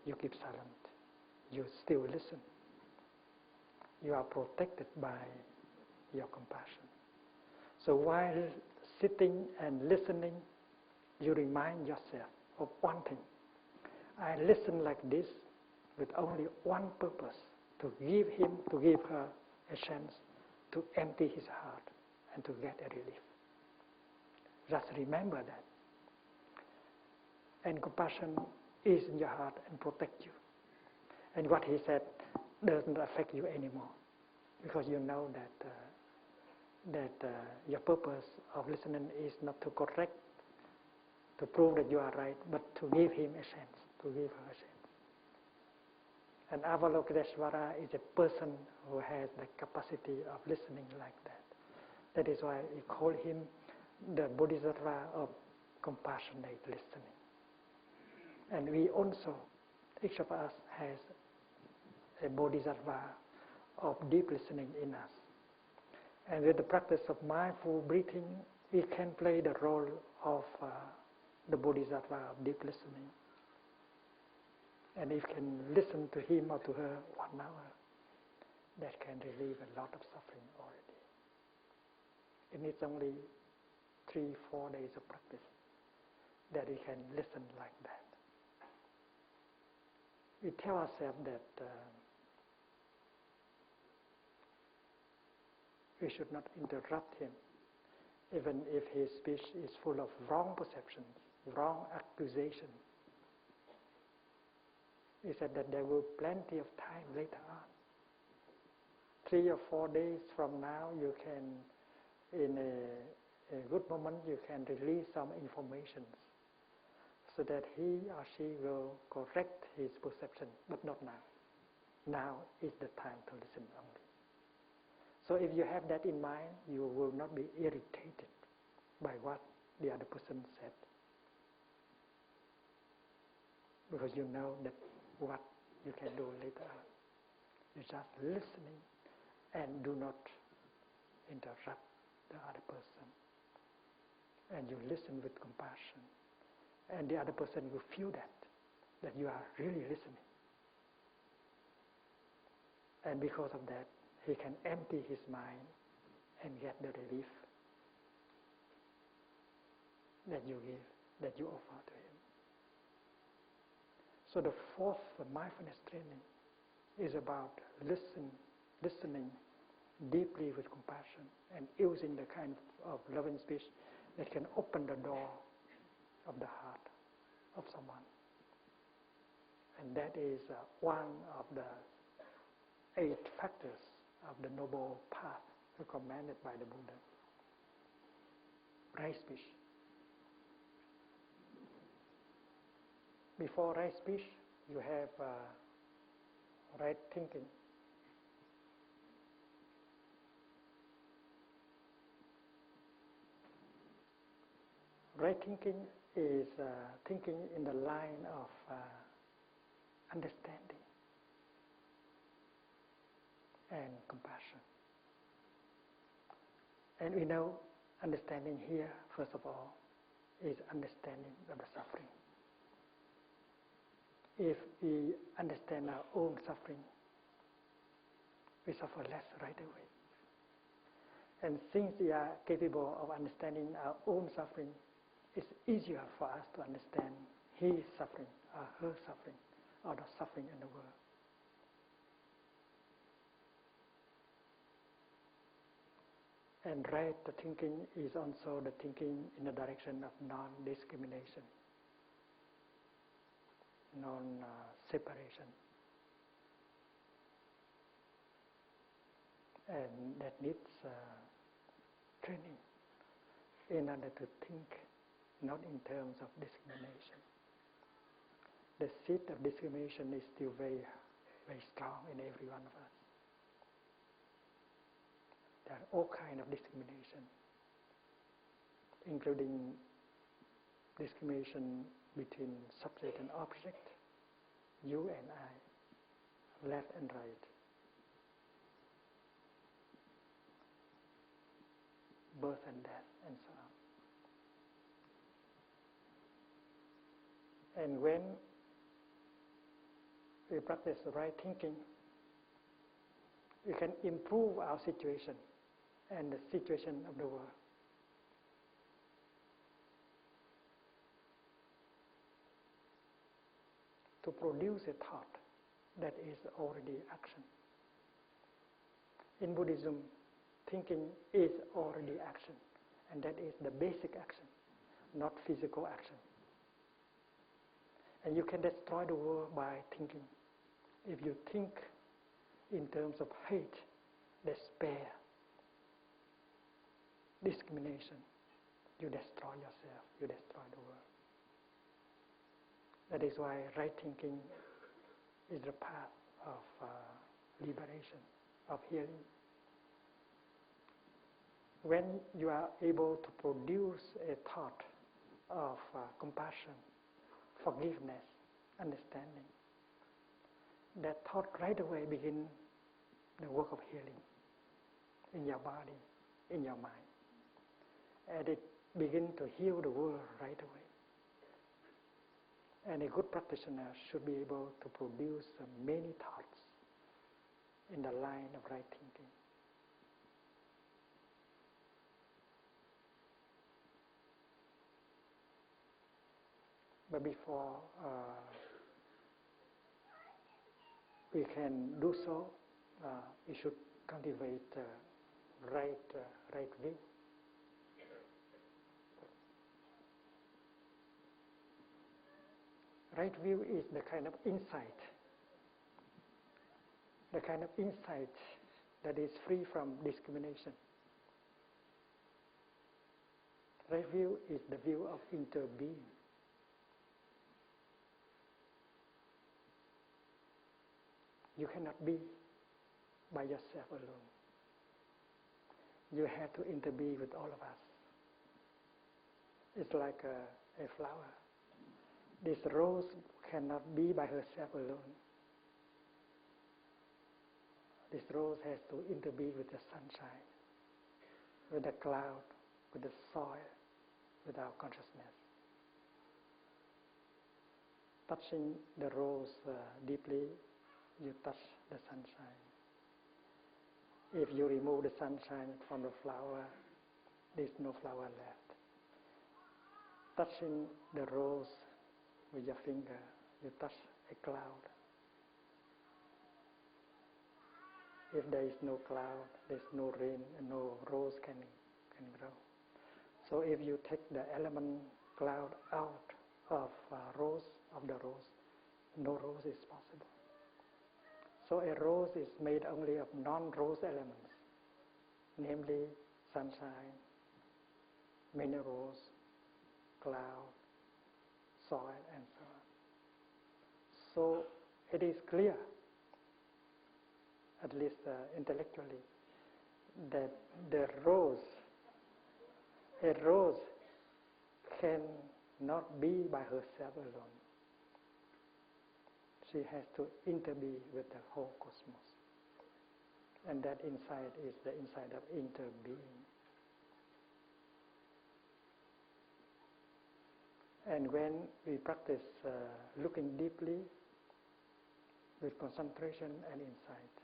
you keep silent. You still listen. You are protected by your compassion. So while sitting and listening, you remind yourself of one thing. I listen like this with only one purpose, to give him, to give her a chance to empty his heart and to get a relief. Just remember that. And compassion is in your heart and protect you. And what he said doesn't affect you anymore, because you know that your purpose of listening is not to correct to prove that you are right, but to give him a chance, to give her a chance. And Avalokiteshvara is a person who has the capacity of listening like that. That is why we call him the Bodhisattva of compassionate listening. And we also, each of us has a Bodhisattva of deep listening in us. And with the practice of mindful breathing, we can play the role of the Bodhisattva of deep listening. And if you can listen to him or to her 1 hour, that can relieve a lot of suffering already. It needs only 3-4 days of practice that we can listen like that. We tell ourselves that we should not interrupt him, even if his speech is full of wrong perceptions, wrong accusations. He said that there will be plenty of time later on. 3 or 4 days from now, you can, in a good moment, you can release some information so that he or she will correct his perception, but not now. Now is the time to listen only. So if you have that in mind, you will not be irritated by what the other person said, because you know that what you can do later on. You just listening and do not interrupt the other person. And you listen with compassion. And the other person will feel that you are really listening. And because of that, he can empty his mind and get the relief that you give, that you offer to him. So the fourth mindfulness training is about listening deeply with compassion and using the kind of loving speech that can open the door of the heart of someone. And that is one of the 8 factors of the Noble Path recommended by the Buddha. Right speech. Before right speech, you have right thinking. Right thinking is thinking in the line of understanding and compassion. And we know understanding here, first of all, is understanding of the suffering. If we understand our own suffering, we suffer less right away. And since we are capable of understanding our own suffering, it's easier for us to understand his suffering, or her suffering, or the suffering in the world. And right thinking is also the thinking in the direction of non-discrimination, non-separation. And that needs training in order to think not in terms of discrimination. The seed of discrimination is still very, very strong in every one of us. There are all kinds of discrimination, including discrimination between subject and object, you and I, left and right, birth and death, and so on. And when we practice right thinking, we can improve our situation and the situation of the world. To produce a thought that is already action. In Buddhism, thinking is already action, and that is the basic action, not physical action. And you can destroy the world by thinking. If you think in terms of hate, despair, discrimination, you destroy yourself, you destroy the world. That is why right thinking is the path of liberation, of healing. When you are able to produce a thought of compassion, forgiveness, understanding, that thought right away begins the work of healing in your body, in your mind. And it begins to heal the world right away. And a good practitioner should be able to produce many thoughts in the line of right thinking. But before we can do so, we should cultivate right view. Right view is the kind of insight that is free from discrimination. Right view is the view of interbeing. You cannot be by yourself alone. You have to interbe with all of us. It's like a flower. This rose cannot be by herself alone. This rose has to interbe with the sunshine, with the cloud, with the soil, with our consciousness. Touching the rose deeply, you touch the sunshine. If you remove the sunshine from the flower, there is no flower left. Touching the rose with your finger, you touch a cloud. If there is no cloud, there is no rain, and no rose can grow. So if you take the element cloud out of the rose, no rose is possible. So a rose is made only of non-rose elements, namely sunshine, minerals, cloud, soil, and so on. So it is clear, at least intellectually, that a rose cannot be by herself alone. She has to interbe with the whole cosmos. And that insight is the insight of interbeing. And when we practice looking deeply with concentration and insight,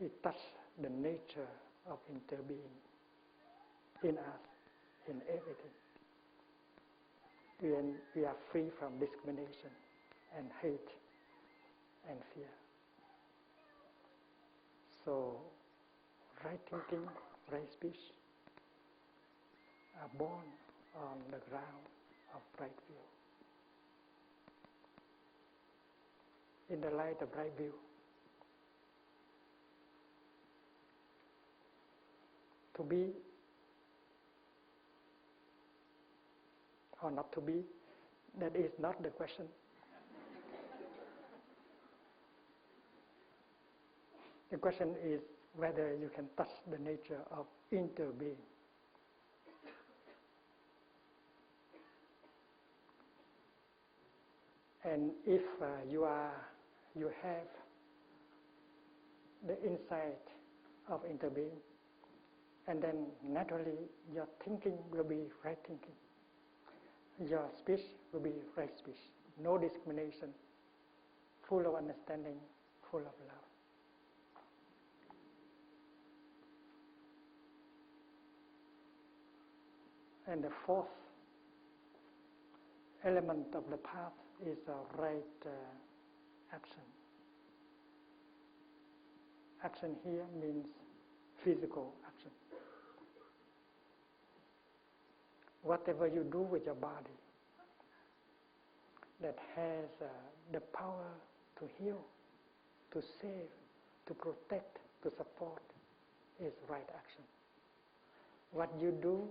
it touches the nature of interbeing in us, in everything. When we are free from discrimination and hate and fear. So, right thinking, right speech are born on the ground of right view. In the light of right view, to be or not to be, that is not the question. The question is whether you can touch the nature of interbeing. And if you have the insight of interbeing, and then naturally your thinking will be right thinking. Your speech will be right speech. No discrimination, full of understanding, full of love. And the fourth element of the path is right action. Action here means physical action. Whatever you do with your body that has the power to heal, to save, to protect, to support is right action. What you do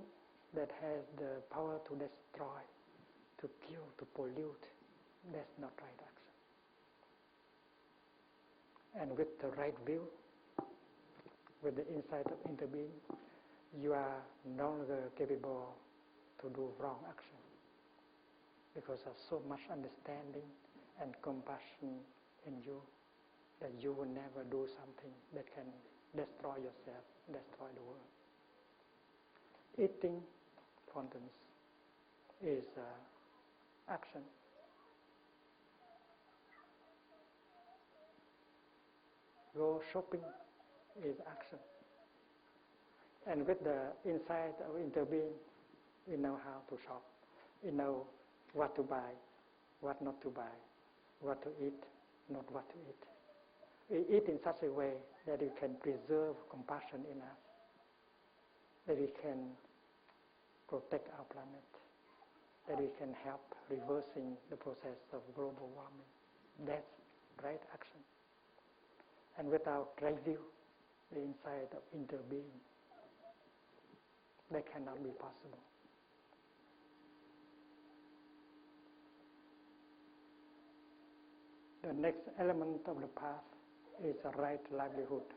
that has the power to destroy, to kill, to pollute. That's not right action. And with the right view, with the insight of interbeing, you are no longer capable to do wrong action, because of so much understanding and compassion in you that you will never do something that can destroy yourself, destroy the world. Eating, for instance, is action. Go shopping is action. And with the insight of interbeing, we know how to shop. We know what to buy, what not to buy, what to eat, not what to eat. We eat in such a way that we can preserve compassion in us, that we can protect our planet, that we can help reversing the process of global warming. That's right action. And without right view, the insight of interbeing, that cannot be possible. The next element of the path is a right livelihood.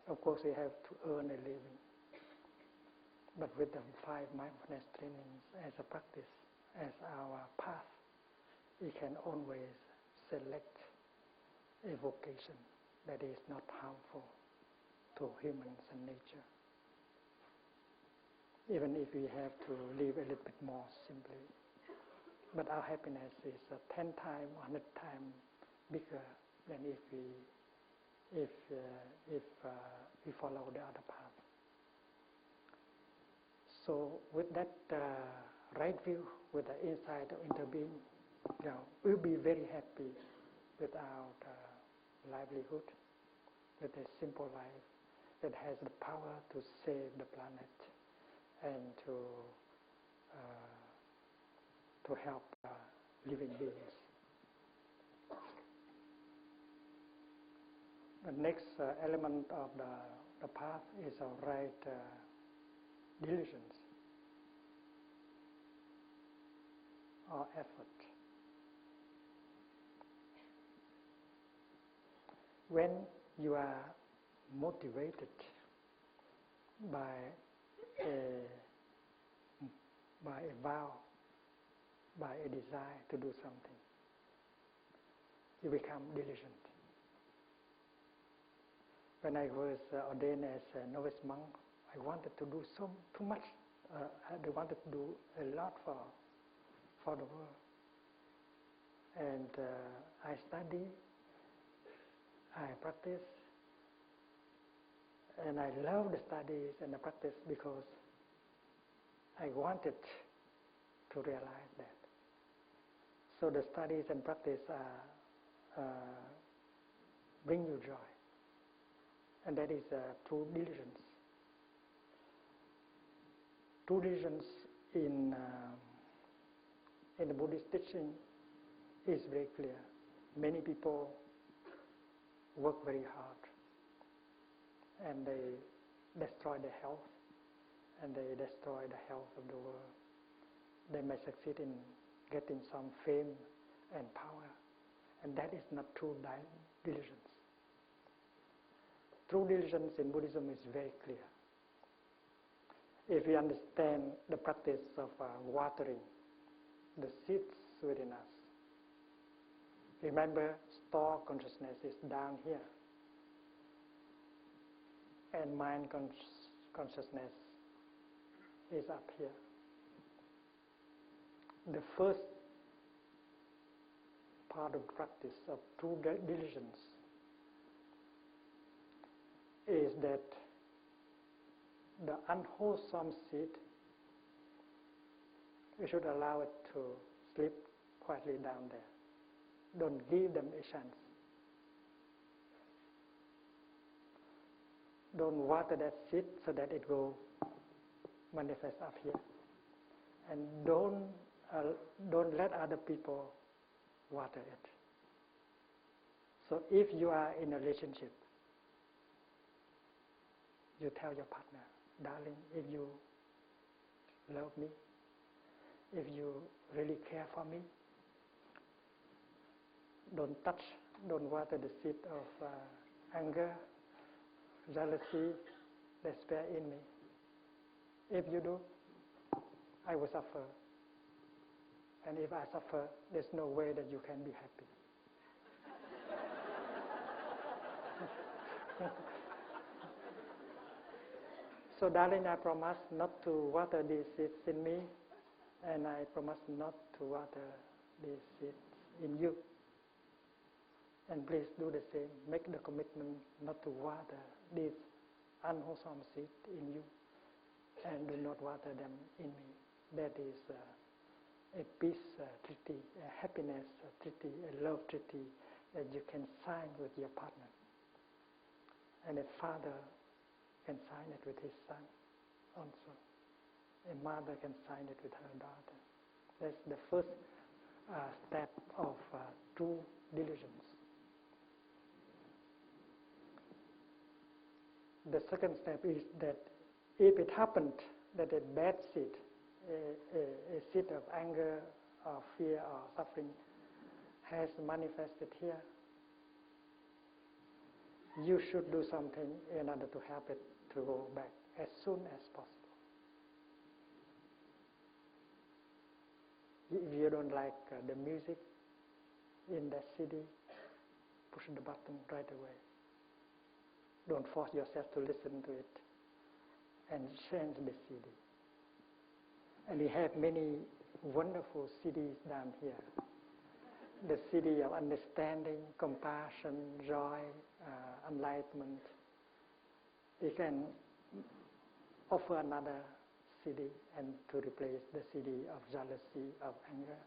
Of course, we have to earn a living. But with the 5 mindfulness trainings as a practice, as our path, we can always select a vocation that is not harmful to humans and nature. Even if we have to live a little bit more simply. But our happiness is 10 times, 100 times bigger than if we follow the other path. So with that right view, with the insight of interbeing, we'll be very happy with our livelihood, with a simple life that has the power to save the planet and to help living beings. The next element of the path is our right diligence or effort. When you are motivated by a vow, by a desire to do something, you become diligent. When I was ordained as a novice monk, I wanted to do too much. I wanted to do a lot for the world. And I study, I practice, and I love the studies and the practice because I wanted to realize that. So the studies and practice bring you joy. And that is true diligence. True diligence in the Buddhist teaching is very clear. Many people work very hard and they destroy their health and they destroy the health of the world. They may succeed in getting some fame and power, and that is not true diligence. True diligence in Buddhism is very clear. If we understand the practice of watering the seeds within us, remember, store consciousness is down here, and mind consciousness is up here. The first part of practice of true diligence is that the unwholesome seed, we should allow it to sleep quietly down there. Don't give them a chance. Don't water that seed so that it will manifest up here. And don't let other people water it. So if you are in a relationship, you tell your partner, darling, if you love me, if you really care for me, don't touch, don't water the seed of anger, jealousy, despair in me. If you do, I will suffer. And if I suffer, there's no way that you can be happy. So darling, I promise not to water these seeds in me, and I promise not to water these seeds in you. And please do the same. Make the commitment not to water these unwholesome seeds in you, and do not water them in me. That is a peace treaty, a happiness treaty, a love treaty that you can sign with your partner. And a father can sign it with his son also. A mother can sign it with her daughter. That's the first step of true diligence. The second step is that if it happened that a bad seed, a seed of anger or fear or suffering has manifested here, you should do something in order to help it to go back as soon as possible. If you don't like the music in that CD, push the button right away. Don't force yourself to listen to it, and change the CD. And we have many wonderful CDs down here. The CD of understanding, compassion, joy, enlightenment. We can offer another CD and to replace the CD of jealousy, of anger.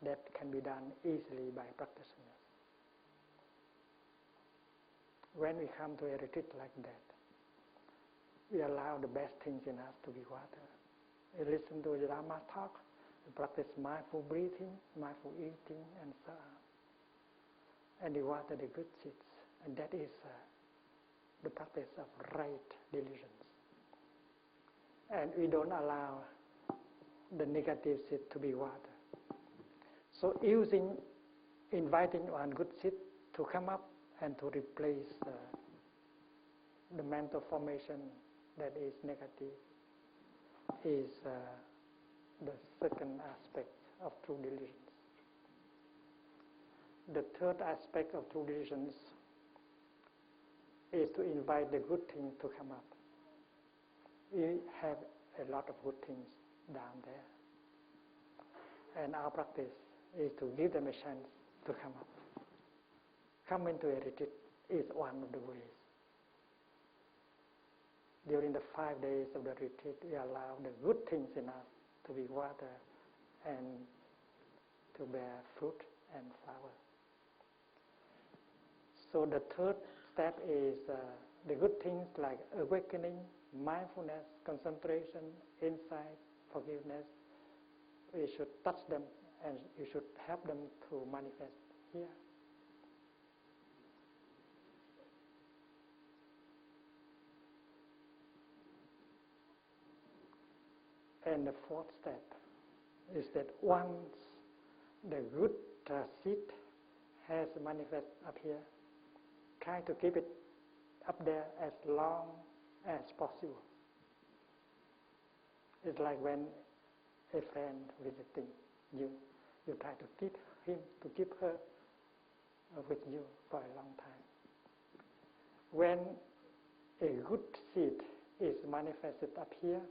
That can be done easily by practitioners. When we come to a retreat like that, we allow the best things in us to be watered. We listen to the Dharma talk, we practice mindful breathing, mindful eating, and so on. And we water the good seeds. And that is the practice of right diligence. And we don't allow the negative seed to be watered. So inviting one good seed to come up and to replace the mental formation that is negative is the second aspect of true diligence. The third aspect of true diligence is to invite the good thing to come up. We have a lot of good things down there. And our practice is to give them a chance to come up. Come into a retreat is one of the ways. During the 5 days of the retreat, we allow the good things in us to be watered and to bear fruit and flower. So the third step is the good things like awakening, mindfulness, concentration, insight, forgiveness. We should touch them and you should help them to manifest here. And the fourth step is that once the good seed has manifested up here, try to keep it up there as long as possible. It's like when a friend visiting you, you try to keep him, to keep her with you for a long time. When a good seed is manifested up here,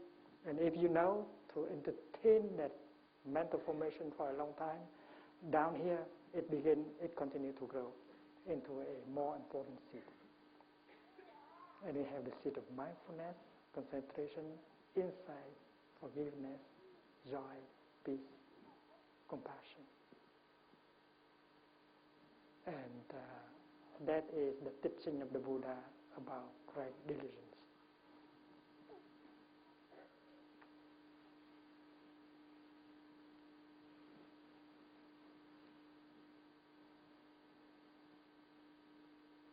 and if you know to entertain that mental formation for a long time, down here it continues to grow into a more important seed. And we have the seed of mindfulness, concentration, insight, forgiveness, joy, peace, compassion. And that is the teaching of the Buddha about right diligence.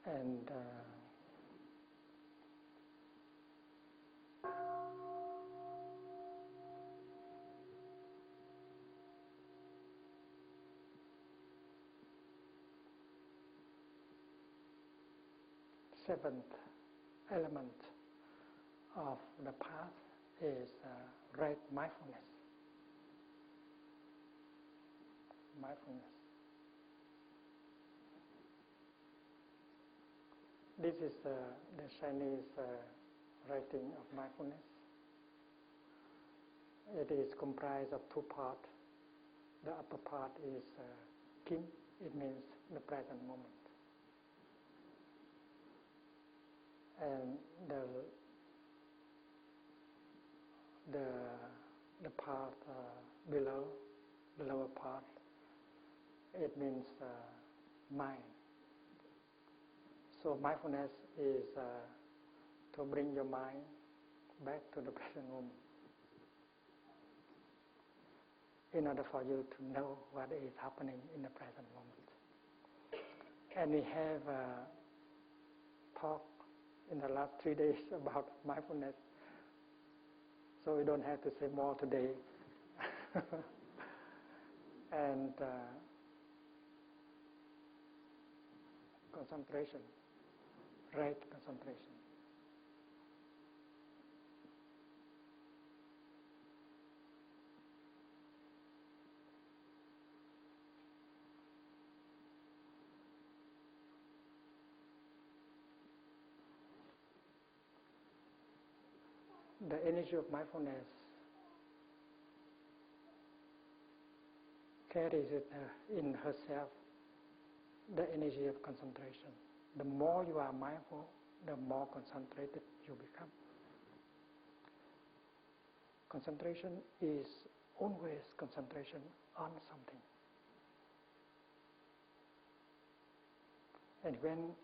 And seventh element of the path is right mindfulness. Mindfulness. This is the Chinese writing of mindfulness. It is comprised of two parts. The upper part is Kim. It means the present moment. And the part below, the lower part, it means mind. So mindfulness is to bring your mind back to the present moment, in order for you to know what is happening in the present moment. And we have talked in the last 3 days about mindfulness, so we don't have to say more today. And concentration, right concentration. The energy of mindfulness carries it in herself the energy of concentration. The more you are mindful, the more concentrated you become. Concentration is always concentration on something. And when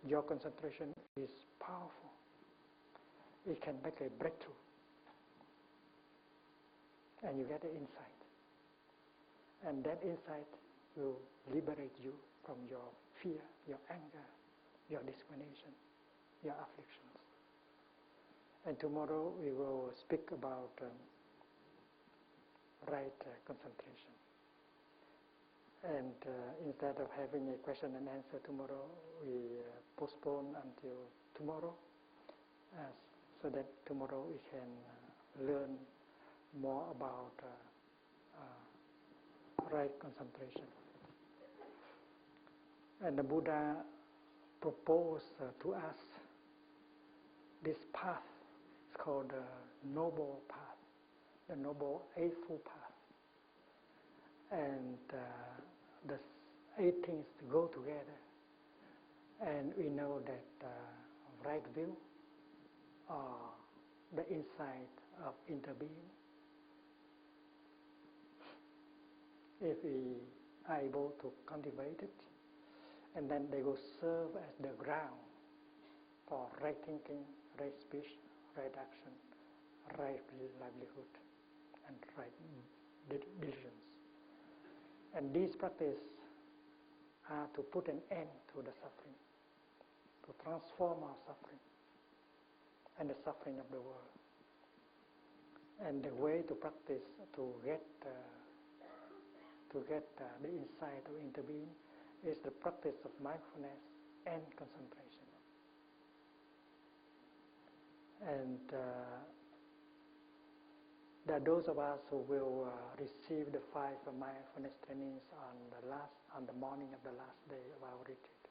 your concentration is powerful, it can make a breakthrough. And you get an insight. And that insight will liberate you from your fear, your anger, your discrimination, your afflictions. And tomorrow we will speak about right concentration. And instead of having a question and answer tomorrow, we postpone until tomorrow, so that tomorrow we can learn more about right concentration. And the Buddha proposed to us this path. It's called the Noble Path, the Noble Eightfold Path. And the 8 things go together. And we know that right view, or the insight of interbeing, if we are able to cultivate it, and then they will serve as the ground for right thinking, right speech, right action, right livelihood, and right decisions. And these practices are to put an end to the suffering, to transform our suffering and the suffering of the world. And the way to practice to get the insight of interbeing is the practice of mindfulness and concentration. And there are those of us who will receive the 5 mindfulness trainings on the morning of the last day of our retreat.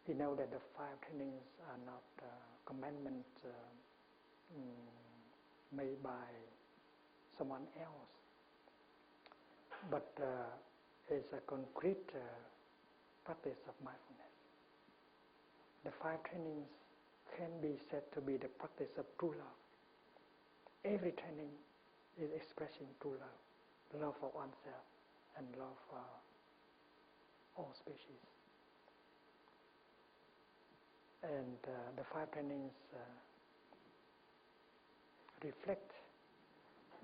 We know that the 5 trainings are not commandments made by someone else, but it's a concrete practice of mindfulness. The 5 trainings can be said to be the practice of true love. Every training is expressing true love, love for oneself and love for all species. And the 5 trainings reflect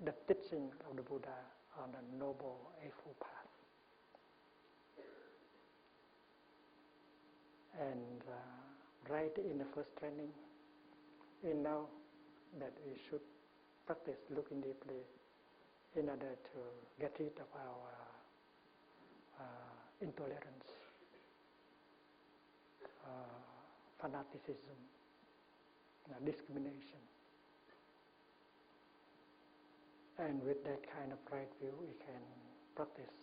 the teaching of the Buddha on the Noble Eightfold Path. And right in the first training, we know that we should practice looking deeply in order to get rid of our intolerance, fanaticism, discrimination. And with that kind of right view, we can practice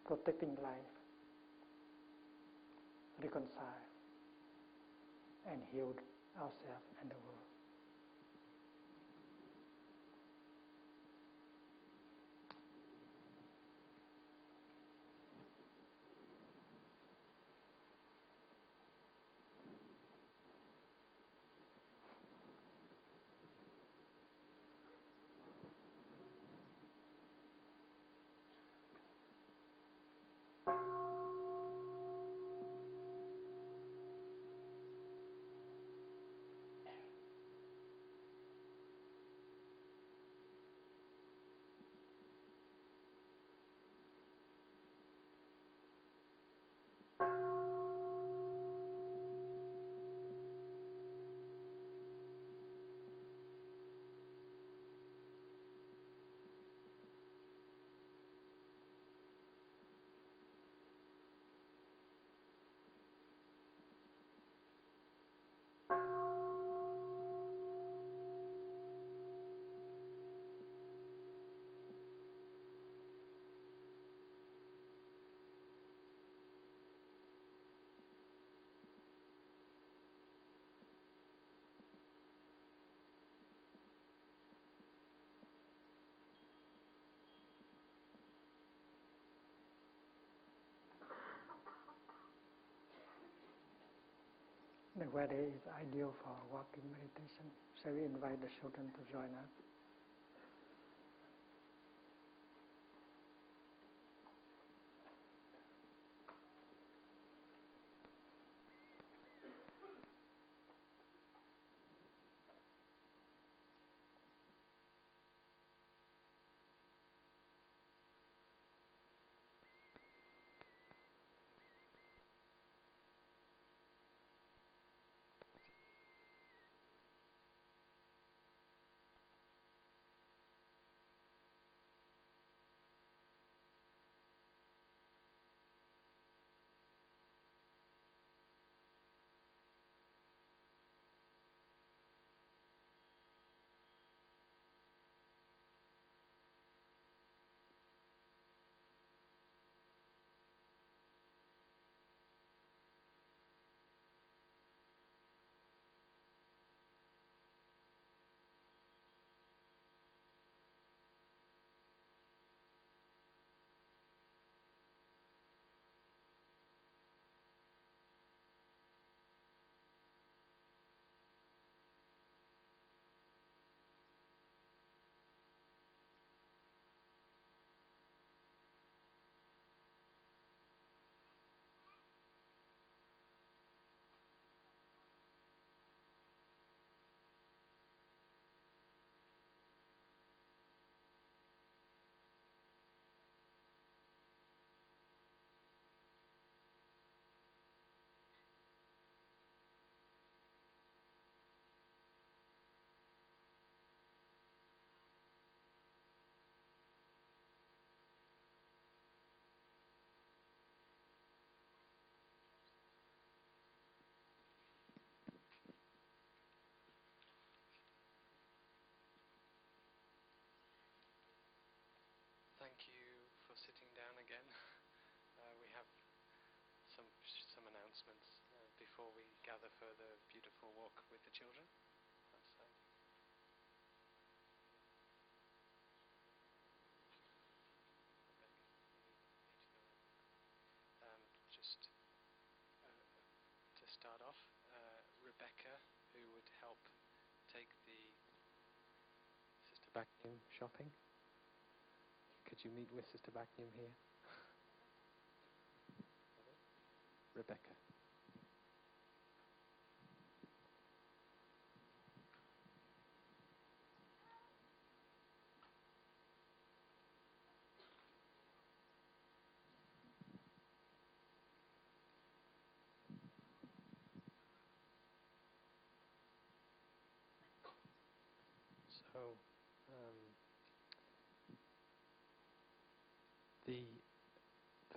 protecting life, reconcile, and heal ourselves and the world. The weather is ideal for walking meditation, so we invite the children to join us. Thank you for sitting down again. We have some announcements before we gather for the beautiful walk with the children outside. Just to start off, Rebecca, who would help take the Sister Bhakti shopping. Could you meet with Sister Bhakti here? Rebecca. So, the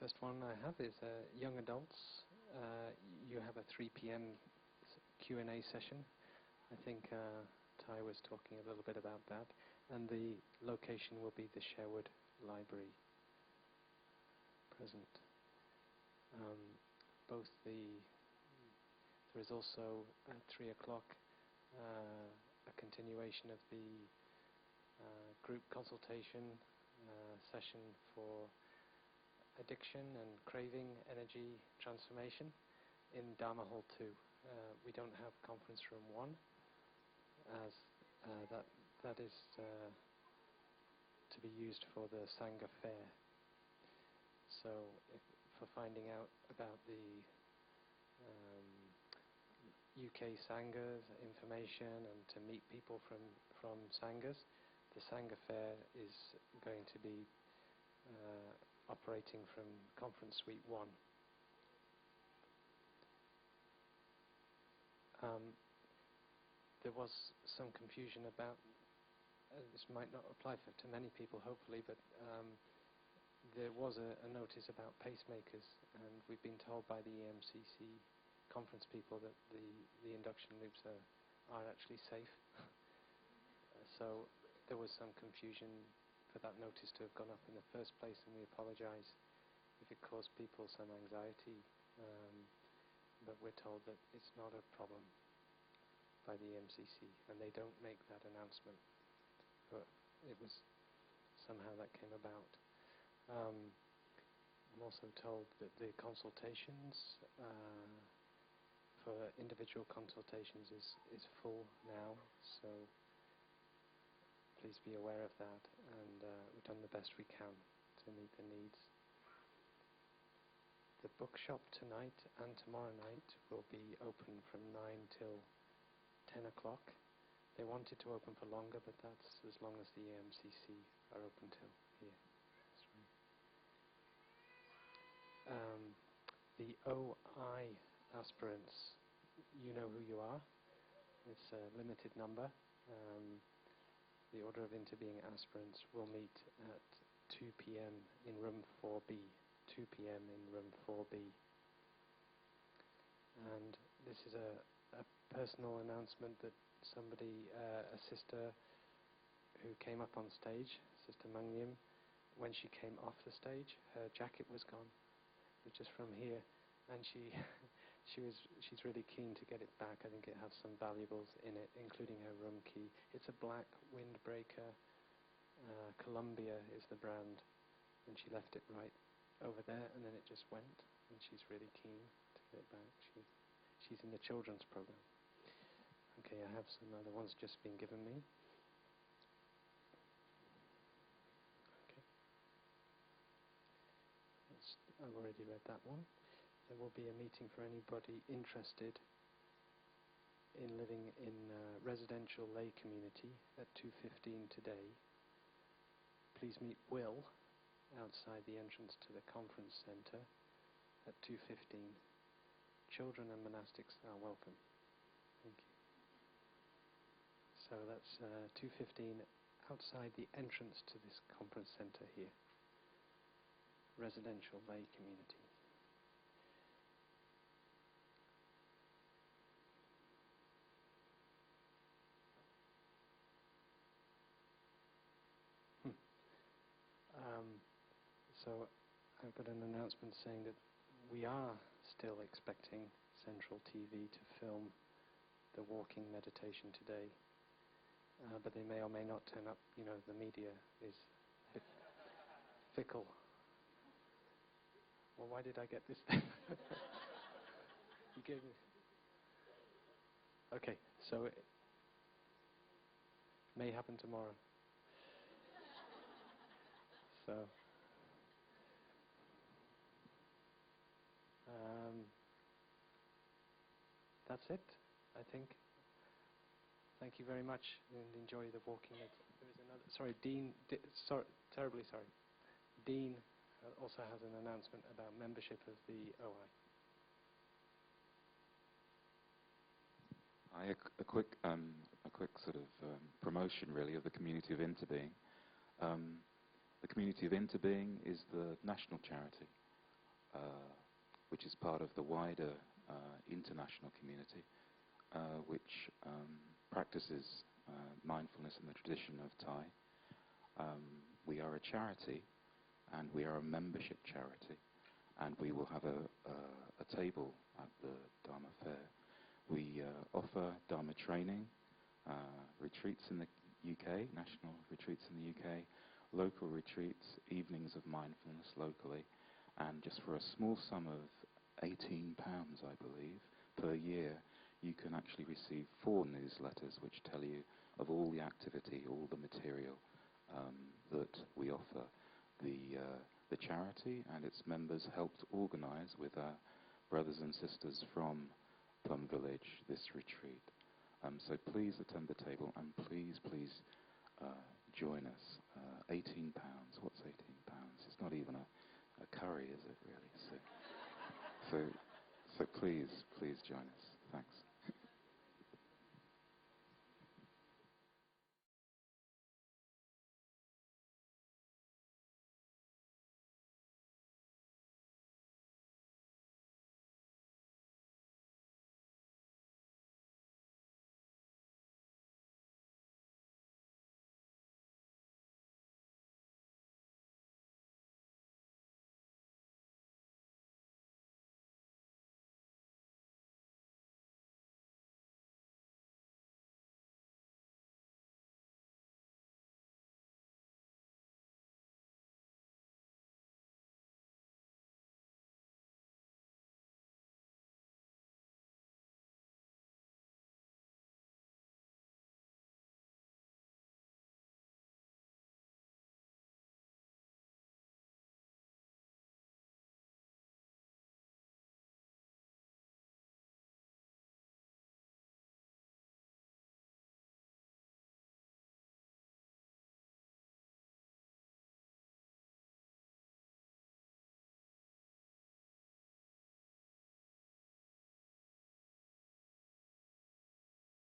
first one I have is young adults. You have a 3 p.m. Q&A session. I think Thay was talking a little bit about that. And the location will be the Sherwood Library present. There is also at 3 o'clock a continuation of the group consultation session for addiction and craving energy transformation in Dharma Hall 2. We don't have conference room 1 as that is to be used for the Sangha fair. So for finding out about the UK Sanghas information and to meet people from Sanghas, the Sangha fair is going to be operating from Conference Suite 1. There was some confusion about, this might not apply to many people hopefully, but there was a notice about pacemakers, and we've been told by the EMCC conference people that the induction loops are actually safe. So there was some confusion for that notice to have gone up in the first place, and we apologize if it caused people some anxiety, but we're told that it's not a problem by the EMCC, and they don't make that announcement, but it was somehow that came about. I'm also told that the consultations for individual consultations is full now, so please be aware of that, and we've done the best we can to meet the needs. The bookshop tonight and tomorrow night will be open from 9 till 10 o'clock. They wanted to open for longer, but that's as long as the EMCC are open till here. The OI aspirants, you know who you are. It's a limited number. The order of interbeing aspirants will meet at 2 p.m. in room 4B. 2 p.m. in room 4B. And this is a personal announcement that somebody, a sister who came up on stage, Sister Mangyim, when she came off the stage, her jacket was gone. It was just from here, and she's really keen to get it back. I think it has some valuables in it, including her room key. It's a black windbreaker. Columbia is the brand, and she left it right over there, and then it just went, and she's really keen to get it back. She's in the children's program. Okay, I have some other ones just been given me. Okay. I've already read that one. There will be a meeting for anybody interested in living in a residential lay community at 2:15 today. Please meet Will outside the entrance to the conference centre at 2:15. Children and monastics are welcome. Thank you. So that's 2:15 outside the entrance to this conference centre here. Residential lay community. So I've got an announcement saying that we are still expecting Central TV to film the walking meditation today, but they may or may not turn up. You know, the media is fickle. Well, why did I get this? You gave me. Okay, so it may happen tomorrow. So. That's it, I think. Thank you very much, and enjoy the walking. There is another. Sorry, Dean. Terribly sorry. Dean also has an announcement about membership of the OI. A quick a quick sort of promotion, really, of the community of interbeing. The community of interbeing is the national charity, which is part of the wider international community, which practices mindfulness in the tradition of Thay. We are a charity, and we are a membership charity, and we will have a table at the Dharma fair. We offer Dharma training, retreats in the UK, national retreats in the UK, local retreats, evenings of mindfulness locally, and just for a small sum of £18, I believe, per year, you can actually receive 4 newsletters which tell you of all the activity, all the material that we offer. The charity and its members helped organise with our brothers and sisters from Plum Village this retreat. So please attend the table, and please join us. £18. What's £18? It's not even a curry, is it, really? So please join us. Thanks.